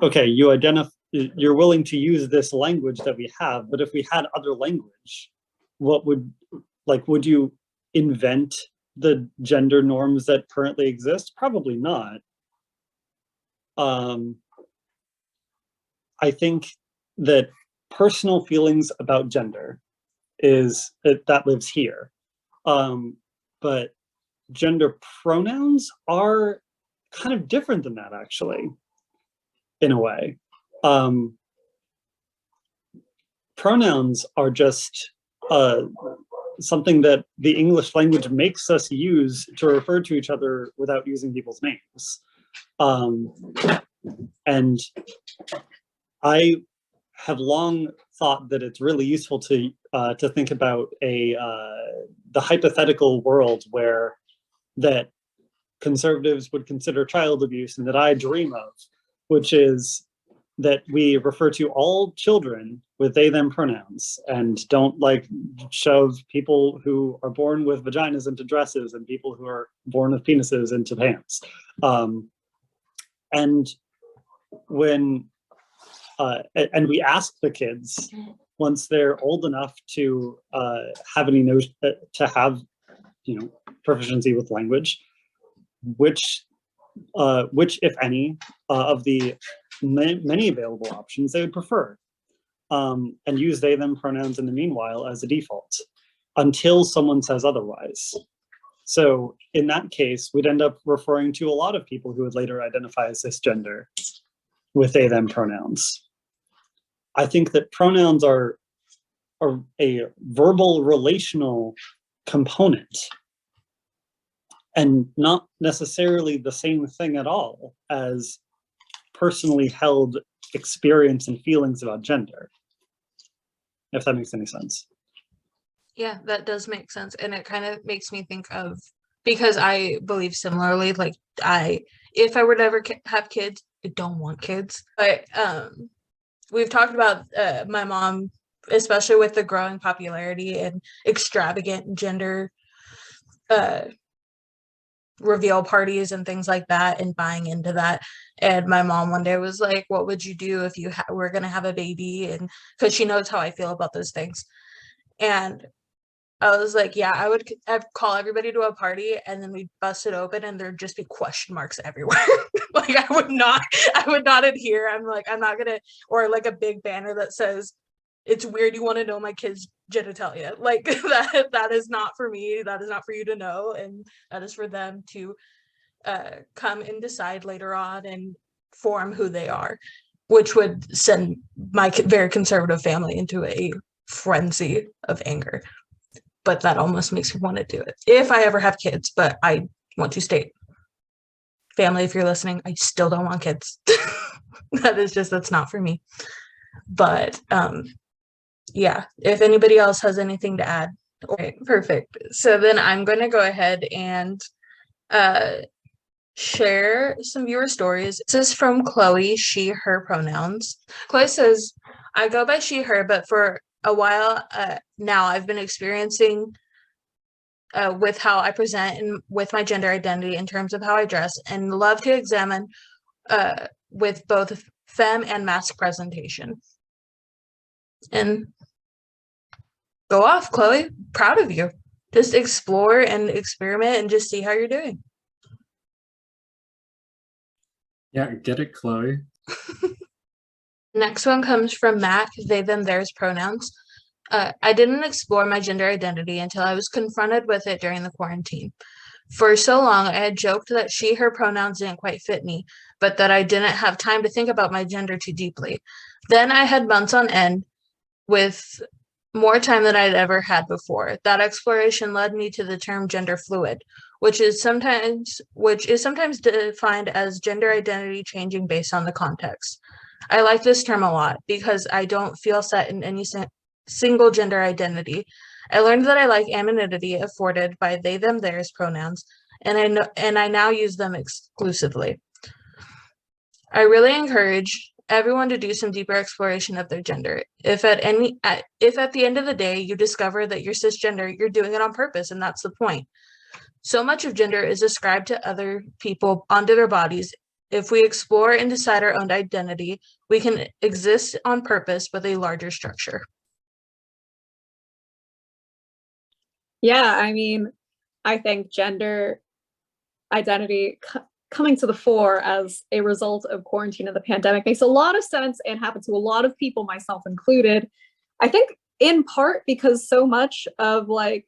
okay, you're willing to use this language that we have, but if we had other language, would you invent the gender norms that currently exist? Probably not. I think that personal feelings about gender that lives here. But gender pronouns are kind of different than that, actually, in a way. pronouns are just something that the English language makes us use to refer to each other without using people's names. And I have long thought that it's really useful to think about the hypothetical world where that conservatives would consider child abuse and that I dream of, which is that we refer to all children with they them pronouns and don't like shove people who are born with vaginas into dresses and people who are born with penises into pants. And when and we ask the kids once they're old enough to have any notion to have, you know, proficiency with language, which if any of the many available options they would prefer, and use they them pronouns in the meanwhile as a default until someone says otherwise. So in that case, we'd end up referring to a lot of people who would later identify as cisgender with they them pronouns. I think that pronouns are a verbal relational component and not necessarily the same thing at all as personally held experience and feelings about gender, if that makes any sense. Yeah, that does make sense. And it kind of makes me think of, because I believe similarly, like if I were to ever have kids, I don't want kids. But we've talked about my mom, especially with the growing popularity and extravagant gender reveal parties and things like that, and buying into that. And my mom one day was like, what would you do if you were going to have a baby? And because she knows how I feel about those things. And I was like, yeah, I'd call everybody to a party and then we'd bust it open and there'd just be question marks everywhere. Like I would not adhere. I'm like, I'm not gonna, or like a big banner that says, it's weird you want to know my kid's genitalia. Like that is not for me. That is not for you to know. And that is for them to come and decide later on and form who they are, which would send my very conservative family into a frenzy of anger. But that almost makes me want to do it if I ever have kids. But I want to state, family, if you're listening, I still don't want kids. That's not for me. But yeah, if anybody else has anything to add. Okay, perfect. So then I'm going to go ahead and share some viewer stories. This is from Chloe, she, her pronouns. Chloe says, I go by she, her, but for a while now I've been experiencing with how I present and with my gender identity in terms of how I dress, and love to examine with both femme and masc presentation. And go off, Chloe. Proud of you. Just explore and experiment and just see how you're doing. Yeah, get it, Chloe. Next one comes from Mac, they, them, theirs pronouns. I didn't explore my gender identity until I was confronted with it during the quarantine. For so long, I had joked that she, her pronouns didn't quite fit me, but that I didn't have time to think about my gender too deeply. Then I had months on end with more time than I'd ever had before. That exploration led me to the term gender fluid, which is sometimes defined as gender identity changing based on the context. I like this term a lot because I don't feel set in any single gender identity. I learned that I like anonymity afforded by they, them, theirs pronouns, and I now use them exclusively. I really encourage everyone to do some deeper exploration of their gender. If at the end of the day you discover that you're cisgender, you're doing it on purpose, and that's the point. So much of gender is ascribed to other people onto their bodies. If we explore and decide our own identity, we can exist on purpose with a larger structure. Yeah, I mean, I think gender identity coming to the fore as a result of quarantine and the pandemic makes a lot of sense and happened to a lot of people, myself included. I think in part because so much of like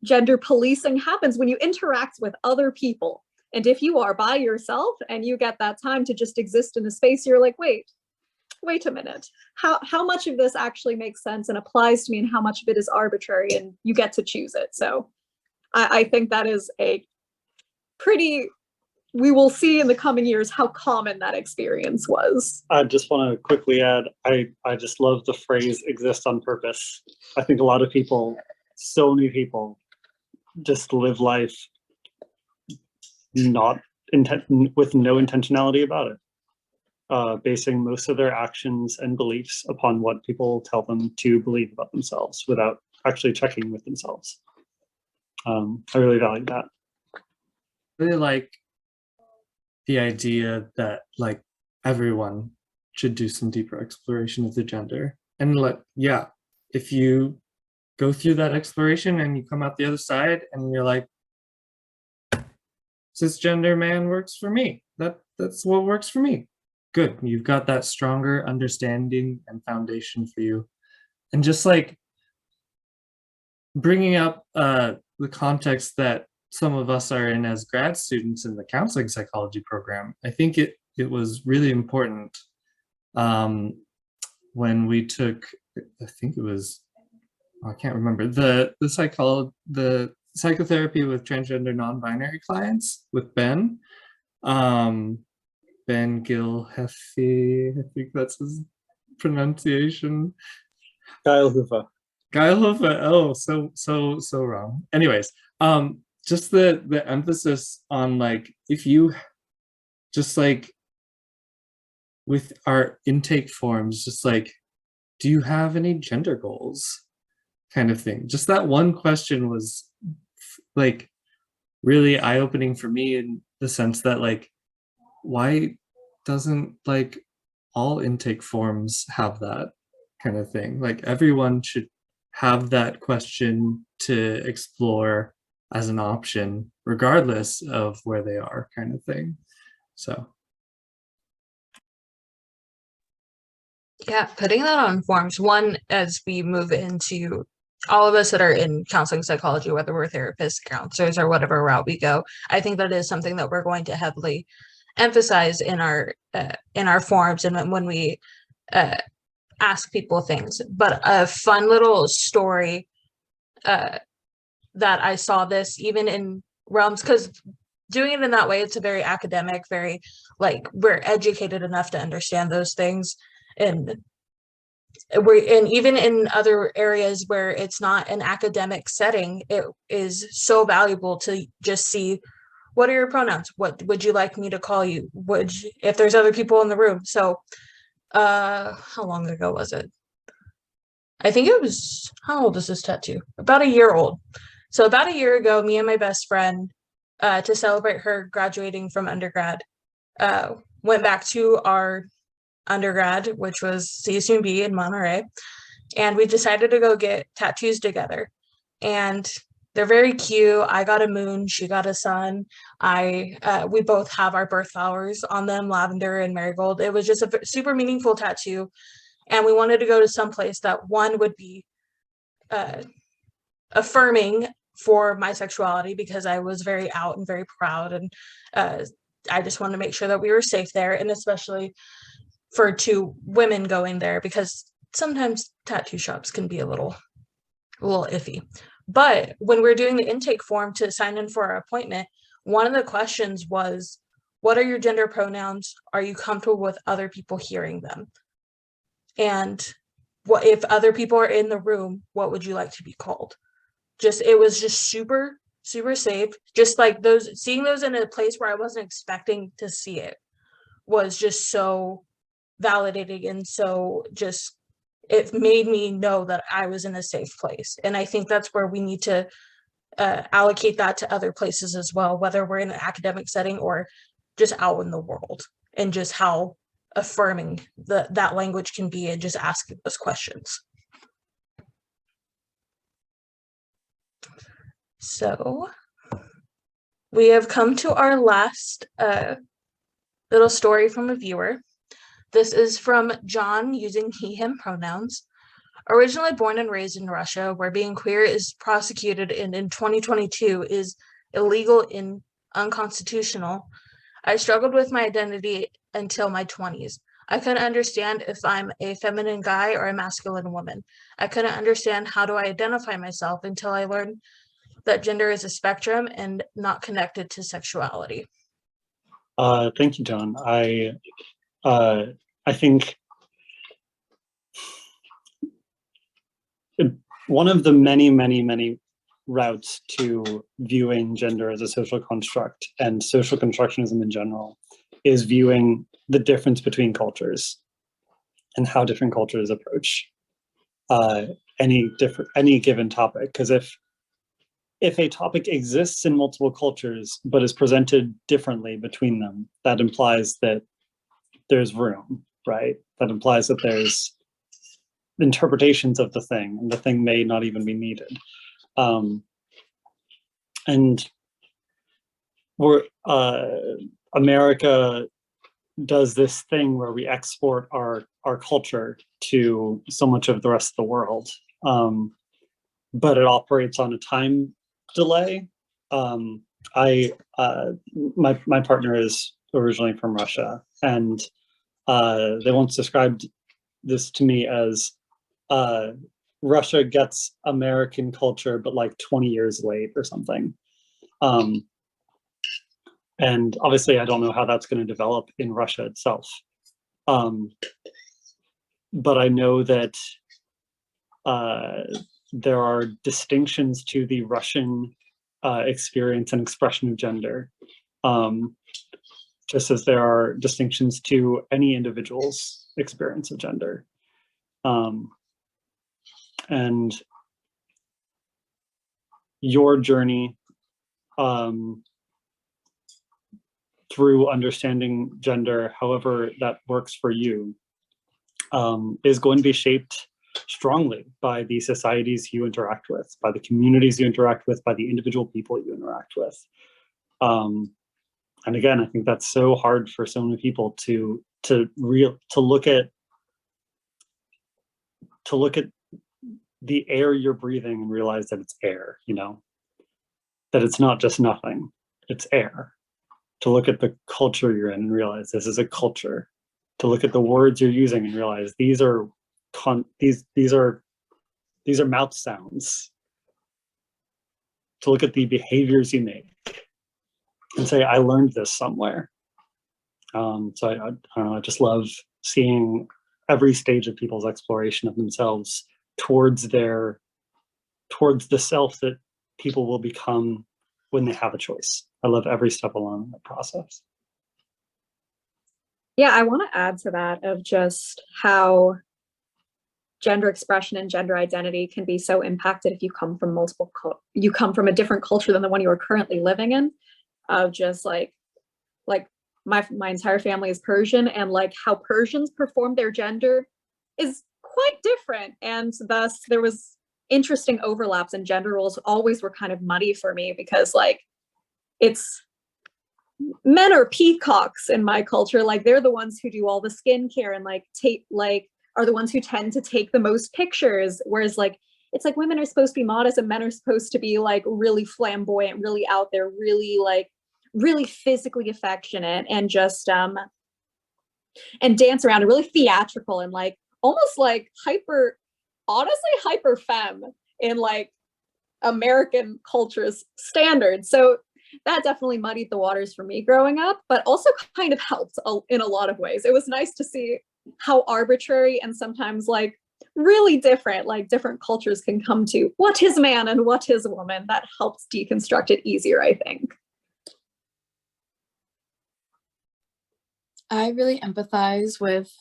gender policing happens when you interact with other people. And if you are by yourself and you get that time to just exist in the space, you're like, wait, wait a minute, how much of this actually makes sense and applies to me, and how much of it is arbitrary, and you get to choose it. So I think that is a pretty, we will see in the coming years how common that experience was. I just want to quickly add, I just love the phrase exist on purpose. I think a lot of people, so many people, just live life not with no intentionality about it, basing most of their actions and beliefs upon what people tell them to believe about themselves without actually checking with themselves. I really value that. Really like the idea that like everyone should do some deeper exploration of the gender, and if you go through that exploration and you come out the other side and you're like, cisgender man works for me, that's what works for me, good, you've got that stronger understanding and foundation for you. And just like bringing up the context that some of us are in as grad students in the counseling psychology program, I think it was really important when we took, I think it was, I can't remember, the psychotherapy with transgender non-binary clients with Ben. Ben Gilheffy, I think that's his pronunciation. Kyle Hoover. Oh, so wrong. Anyways, just the emphasis on like, if you just like with our intake forms, just like, do you have any gender goals kind of thing? Just that one question was like really eye-opening for me, in the sense that like, why doesn't like all intake forms have that kind of thing? Like everyone should have that question to explore as an option, regardless of where they are, kind of thing. So Yeah, putting that on forms. One, as we move into all of us that are in counseling psychology, whether we're therapists, counselors, or whatever route we go, I think that is something that we're going to heavily emphasize in our forms and when we ask people things. But a fun little story that I saw this even in realms, because doing it in that way, it's a very academic, very like we're educated enough to understand those things, and even in other areas where it's not an academic setting, it is so valuable to just see, what are your pronouns? What would you like me to call you? If there's other people in the room. So how long ago was it? I think it was, how old is this tattoo? About a year old. So about a year ago, me and my best friend, to celebrate her graduating from undergrad, went back to our undergrad, which was CSUMB in Monterey, and we decided to go get tattoos together. And they're very cute. I got a moon, she got a sun. We both have our birth flowers on them, lavender and marigold. It was just a super meaningful tattoo, and we wanted to go to some place that one would be affirming for my sexuality, because I was very out and very proud, and I just wanted to make sure that we were safe there, and especially for two women going there, because sometimes tattoo shops can be a little iffy. But when we're doing the intake form to sign in for our appointment, one of the questions was, what are your gender pronouns? Are you comfortable with other people hearing them? And what if other people are in the room, what would you like to be called? It was just super, super safe. Just like seeing those in a place where I wasn't expecting to see it was just so validating, and so just, it made me know that I was in a safe place. And I think that's where we need to allocate that to other places as well, whether we're in an academic setting or just out in the world, and just how affirming that language can be, and just asking those questions. So we have come to our last little story from a viewer. This is from John, using he, him pronouns. Originally born and raised in Russia, where being queer is prosecuted and in 2022 is illegal and unconstitutional, I struggled with my identity until my 20s. I couldn't understand if I'm a feminine guy or a masculine woman. I couldn't understand how do I identify myself until I learned that gender is a spectrum and not connected to sexuality. Thank you, John. I think one of the many routes to viewing gender as a social construct and social constructionism in general is viewing the difference between cultures and how different cultures approach any given topic. Because if a topic exists in multiple cultures but is presented differently between them, that implies that there's room, right? That implies that there's interpretations of the thing, and the thing may not even be needed. And America does this thing where we export our culture to so much of the rest of the world, but it operates on a time delay. My partner is originally from Russia, and they once described this to me as Russia gets American culture, but like 20 years late or something. And obviously, I don't know how that's going to develop in Russia itself. But I know that there are distinctions to the Russian experience and expression of gender, just as there are distinctions to any individual's experience of gender. And your journey through understanding gender, however that works for you, is going to be shaped strongly by the societies you interact with, by the communities you interact with, by the individual people you interact with. And again, I think that's so hard for so many people to look at the air you're breathing and realize that it's air, that it's not just nothing, it's air. To look at the culture you're in and realize this is a culture. To look at the words you're using and realize these are mouth sounds. To look at the behaviors you make and say, I learned this somewhere. So I don't know, I just love seeing every stage of people's exploration of themselves towards the self that people will become when they have a choice. I love every step along that process. Yeah, I want to add to that of just how gender expression and gender identity can be so impacted if you come from a different culture than the one you are currently living in. Of just like my entire family is Persian, and like how Persians perform their gender is quite different, and thus there was interesting overlaps, and gender roles always were kind of muddy for me because like it's men are peacocks in my culture. Like they're the ones who do all the skincare and are the ones who tend to take the most pictures. Whereas like, it's like women are supposed to be modest and men are supposed to be like really flamboyant, really out there, really physically affectionate and just, and dance around and really theatrical and like almost like hyper femme in like American culture's standards. So that definitely muddied the waters for me growing up, but also kind of helped in a lot of ways. It was nice to see how arbitrary and sometimes like really different cultures can come to what is man and what is woman. That helps deconstruct it easier, I think. I really empathize with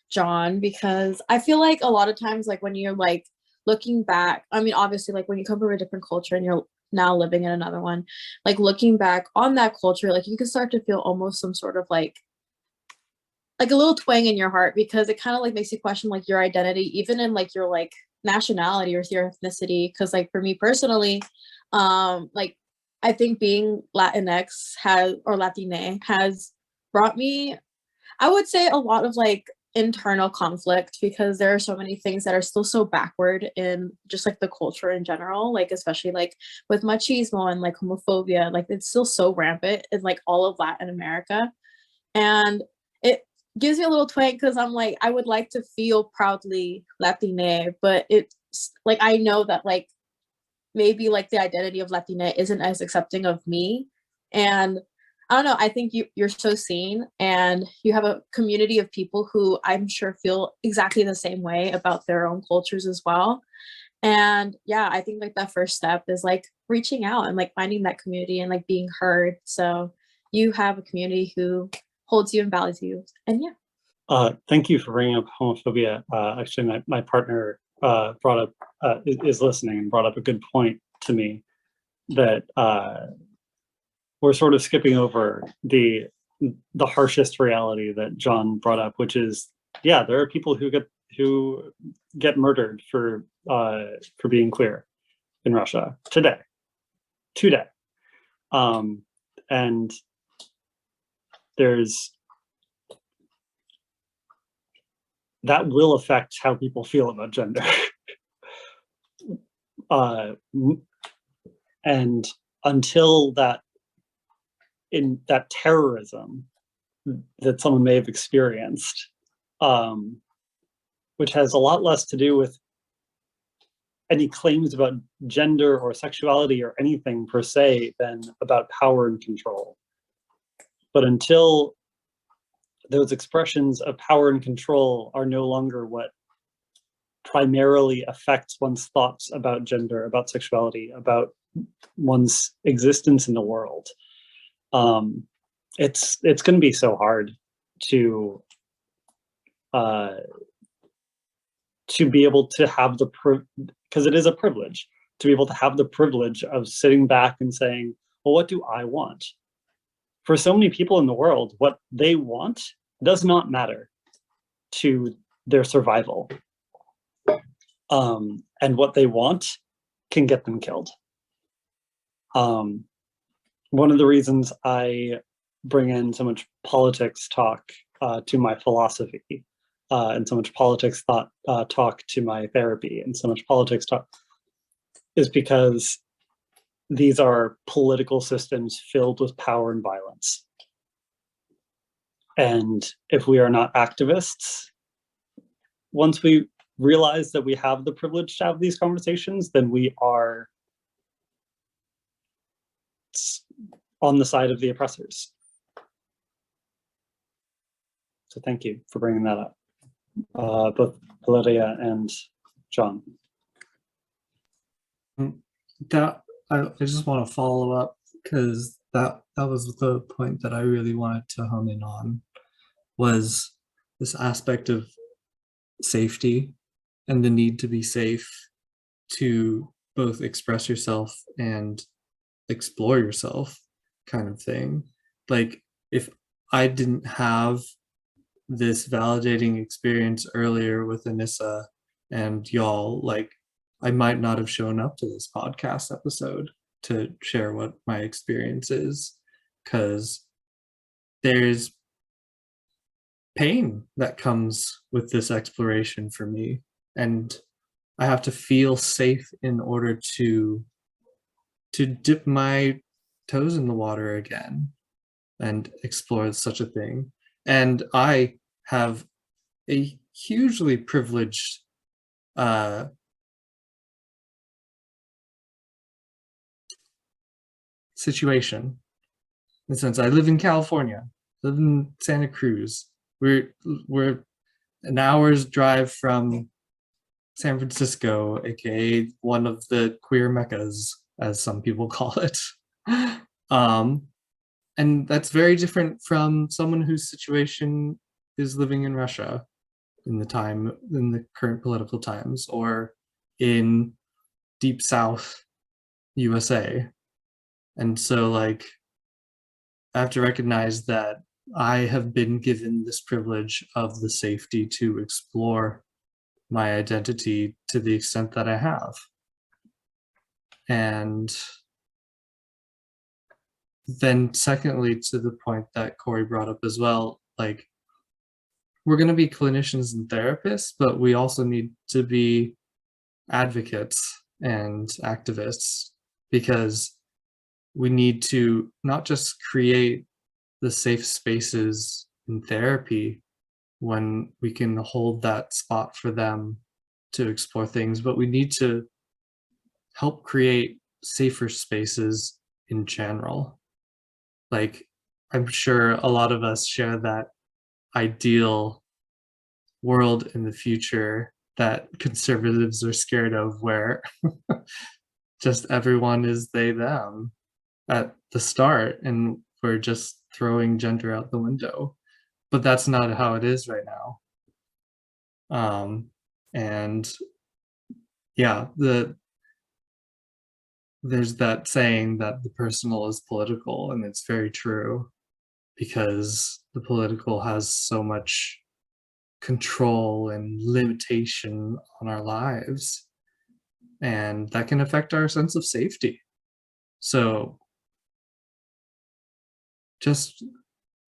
John because I feel like a lot of times, like when you're like looking back, I mean, obviously, like when you come from a different culture and you're now living in another one, like looking back on that culture, like you can start to feel almost some sort of like a little twang in your heart, because it kind of like makes you question like your identity, even in like your like nationality or your ethnicity. Because like for me personally, like I think being Latinx Latine has brought me, I would say, a lot of like internal conflict, because there are so many things that are still so backward in just like the culture in general, like especially like with machismo and like homophobia, like it's still so rampant in like all of Latin America. And gives me a little twinge because I'm like, I would like to feel proudly Latina, but it's like I know that like maybe like the identity of Latina isn't as accepting of me. And I don't know, I think you're so seen and you have a community of people who I'm sure feel exactly the same way about their own cultures as well. And yeah, I think like that first step is like reaching out and like finding that community and like being heard. So you have a community who holds you and values you. And yeah. Thank you for bringing up homophobia. Actually, my partner brought up is listening and brought up a good point to me that we're sort of skipping over the harshest reality that John brought up, which is, yeah, there are people who get murdered for being queer in Russia today, and there's that will affect how people feel about gender. And until that terrorism that someone may have experienced, which has a lot less to do with any claims about gender or sexuality or anything per se than about power and control. But until those expressions of power and control are no longer what primarily affects one's thoughts about gender, about sexuality, about one's existence in the world, it's going to be so hard to be able to have because it is a privilege to be able to have the privilege of sitting back and saying, well, what do I want? For so many people in the world, what they want does not matter to their survival. And what they want can get them killed. One of the reasons I bring in so much politics talk to my philosophy, and so much politics talk to my therapy, and so much politics talk is because these are political systems filled with power and violence. And if we are not activists, once we realize that we have the privilege to have these conversations, then we are on the side of the oppressors. So thank you for bringing that up, both Valeria and John. That I just want to follow up because that was the point that I really wanted to hone in on, was this aspect of safety and the need to be safe to both express yourself and explore yourself, kind of thing. Like, if I didn't have this validating experience earlier with Anissa and y'all, like, I might not have shown up to this podcast episode to share what my experience is, because there's pain that comes with this exploration for me, and I have to feel safe in order to dip my toes in the water again and explore such a thing. And I have a hugely privileged situation, in the sense I live in California, live in Santa Cruz. We're an hour's drive from San Francisco, aka one of the queer meccas, as some people call it. And that's very different from someone whose situation is living in Russia in the current political times, or in Deep South USA. And so, like, I have to recognize that I have been given this privilege of the safety to explore my identity to the extent that I have. And then secondly, to the point that Corey brought up as well, like, we're going to be clinicians and therapists, but we also need to be advocates and activists, because we need to not just create the safe spaces in therapy, when we can hold that spot for them to explore things, but we need to help create safer spaces in general. Like, I'm sure a lot of us share that ideal world in the future that conservatives are scared of, where just everyone is they, them at the start, and we're just throwing gender out the window. But that's not how it is right now. And yeah, there's that saying that the personal is political, and it's very true, because the political has so much control and limitation on our lives, and that can affect our sense of safety. So just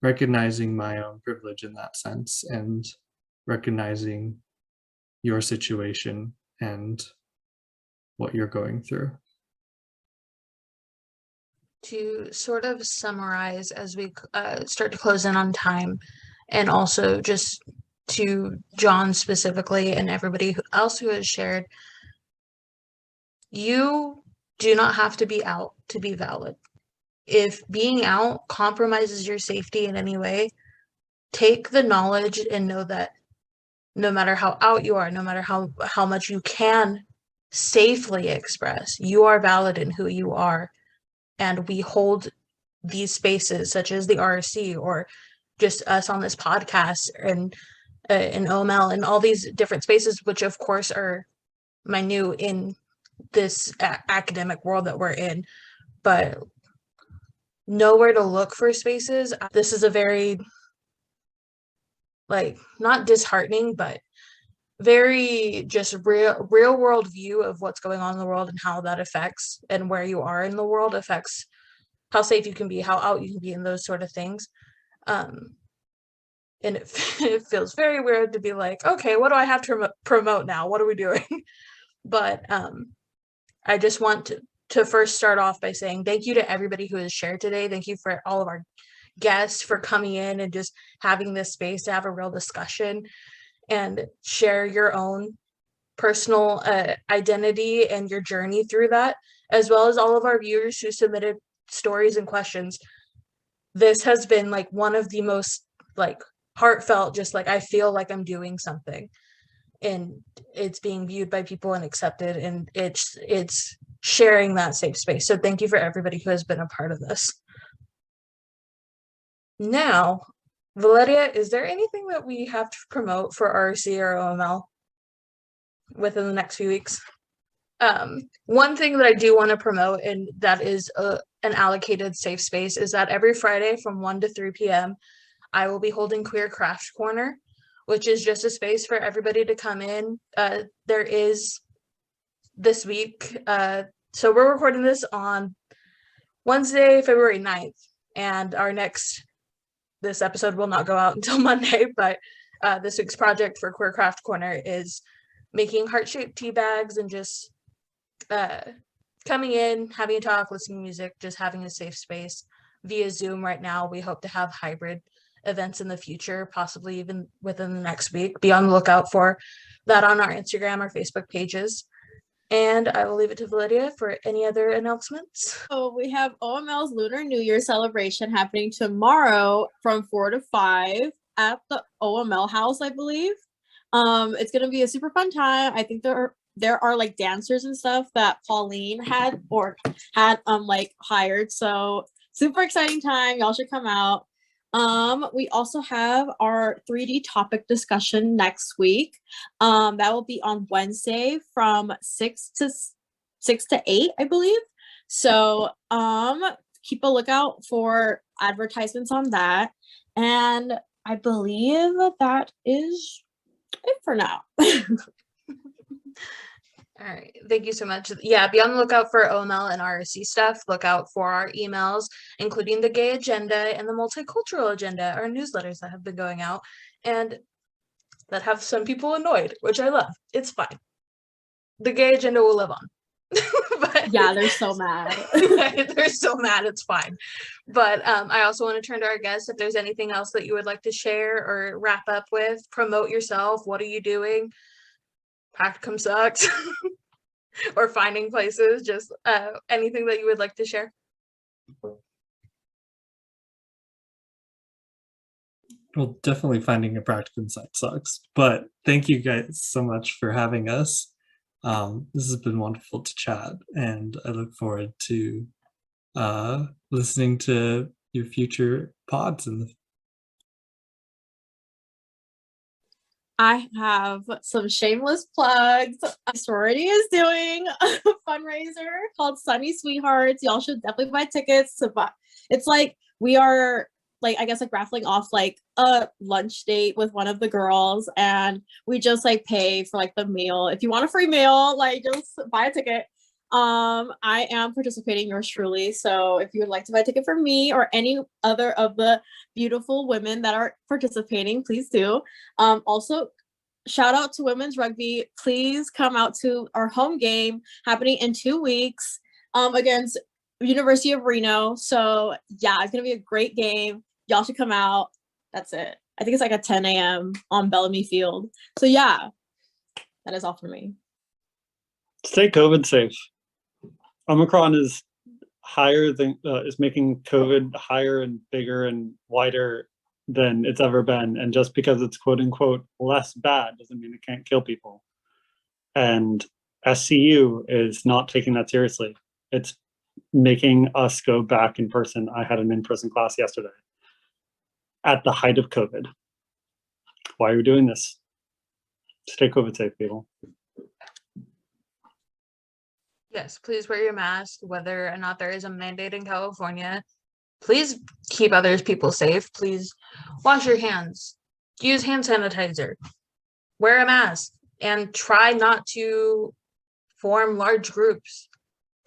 recognizing my own privilege in that sense, and recognizing your situation and what you're going through. To sort of summarize as we start to close in on time, and also just to John specifically and everybody else who has shared, you do not have to be out to be valid. If being out compromises your safety in any way, take the knowledge and know that no matter how out you are, no matter how much you can safely express, you are valid in who you are. And we hold these spaces, such as the RSC or just us on this podcast and in OML and all these different spaces, which of course are minute in this academic world that we're in, but know where to look for spaces. This is a very, like, not disheartening, but very just real world view of what's going on in the world and how that affects, and where you are in the world affects how safe you can be, how out you can be, and those sort of things. And it feels very weird to be like, okay, what do I have to promote now? What are we doing? But I just want to first start off by saying thank you to everybody who has shared today. Thank you for all of our guests for coming in and just having this space to have a real discussion and share your own personal identity and your journey through that, as well as all of our viewers who submitted stories and questions. This has been like one of the most like heartfelt, just like I feel like I'm doing something, and it's being viewed by people and accepted, and it's sharing that safe space. So thank you for everybody who has been a part of this. Now, Valeria, is there anything that we have to promote for RC or OML within the next few weeks? One thing that I do want to promote, and that is an allocated safe space, is that every Friday from 1 to 3 p.m. I will be holding Queer Craft Corner, which is just a space for everybody to come in. There is this week, so we're recording this on Wednesday, February 9th, and this episode will not go out until Monday, but this week's project for Queer Craft Corner is making heart-shaped tea bags and just coming in, having a talk, listening to music, just having a safe space via Zoom right now. We hope to have hybrid events in the future, possibly even within the next week. Be on the lookout for that on our Instagram or Facebook pages. And I will leave it to Valeria for any other announcements. So we have OML's Lunar New Year celebration happening tomorrow from 4 to 5 at the OML house, I believe. It's gonna be a super fun time. I think there are like dancers and stuff that Pauline had like hired. So super exciting time. Y'all should come out. We also have our 3D topic discussion next week. That will be on Wednesday from 6 to 8, I believe. So keep a lookout for advertisements on that. And I believe that is it for now. All right, thank you so much. Yeah, be on the lookout for OML and RSC stuff. Look out for our emails, including the gay agenda and the multicultural agenda, our newsletters that have been going out and that have some people annoyed, which I love. It's fine. The gay agenda will live on. But Yeah, they're so mad. they're so mad, it's fine. But I also want to turn to our guests if there's anything else that you would like to share or wrap up with. Promote yourself. What are you doing? Practicum sucks. Or finding places, just anything that you would like to share. Well, definitely finding a practicum site sucks, but thank you guys so much for having us. This has been wonderful to chat, and I look forward to listening to your future pods in the I have some shameless plugs. A sorority is doing a fundraiser called Sunny Sweethearts. Y'all should definitely buy tickets to buy. It's like we are like, I guess, like raffling off like a lunch date with one of the girls, and we just like pay for like the meal. If you want a free meal, like just buy a ticket. I am participating, yours truly. So if you would like to buy a ticket for me or any other of the beautiful women that are participating, please do. Also, shout out to women's rugby. Please come out to our home game happening in 2 weeks against University of Reno. So yeah, it's gonna be a great game. Y'all should come out. That's it. I think it's like at 10 a.m. on Bellamy Field. So yeah, that is all for me. Stay COVID safe. Omicron is higher than is making COVID higher and bigger and wider than it's ever been. And just because it's quote unquote less bad doesn't mean it can't kill people. And SCU is not taking that seriously. It's making us go back in person. I had an in-person class yesterday at the height of COVID. Why are we doing this? Stay COVID safe, people. Yes, please wear your mask, whether or not there is a mandate in California. Please keep others people safe. Please wash your hands. Use hand sanitizer. Wear a mask. And try not to form large groups.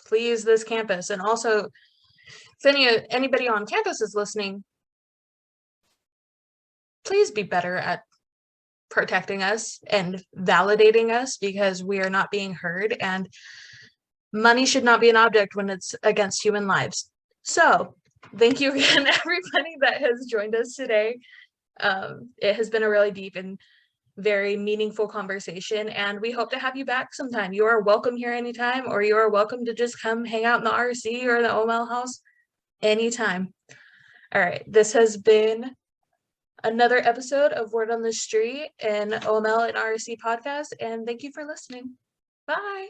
Please, this campus. And also, if anybody on campus is listening, please be better at protecting us and validating us, because we are not being heard, and money should not be an object when it's against human lives. So thank you again, everybody that has joined us today. It has been a really deep and very meaningful conversation, and we hope to have you back sometime. You are welcome here anytime, or you are welcome to just come hang out in the RC or the OML house anytime. All right, this has been another episode of Word on the Street and OML and RC podcast, and thank you for listening. Bye.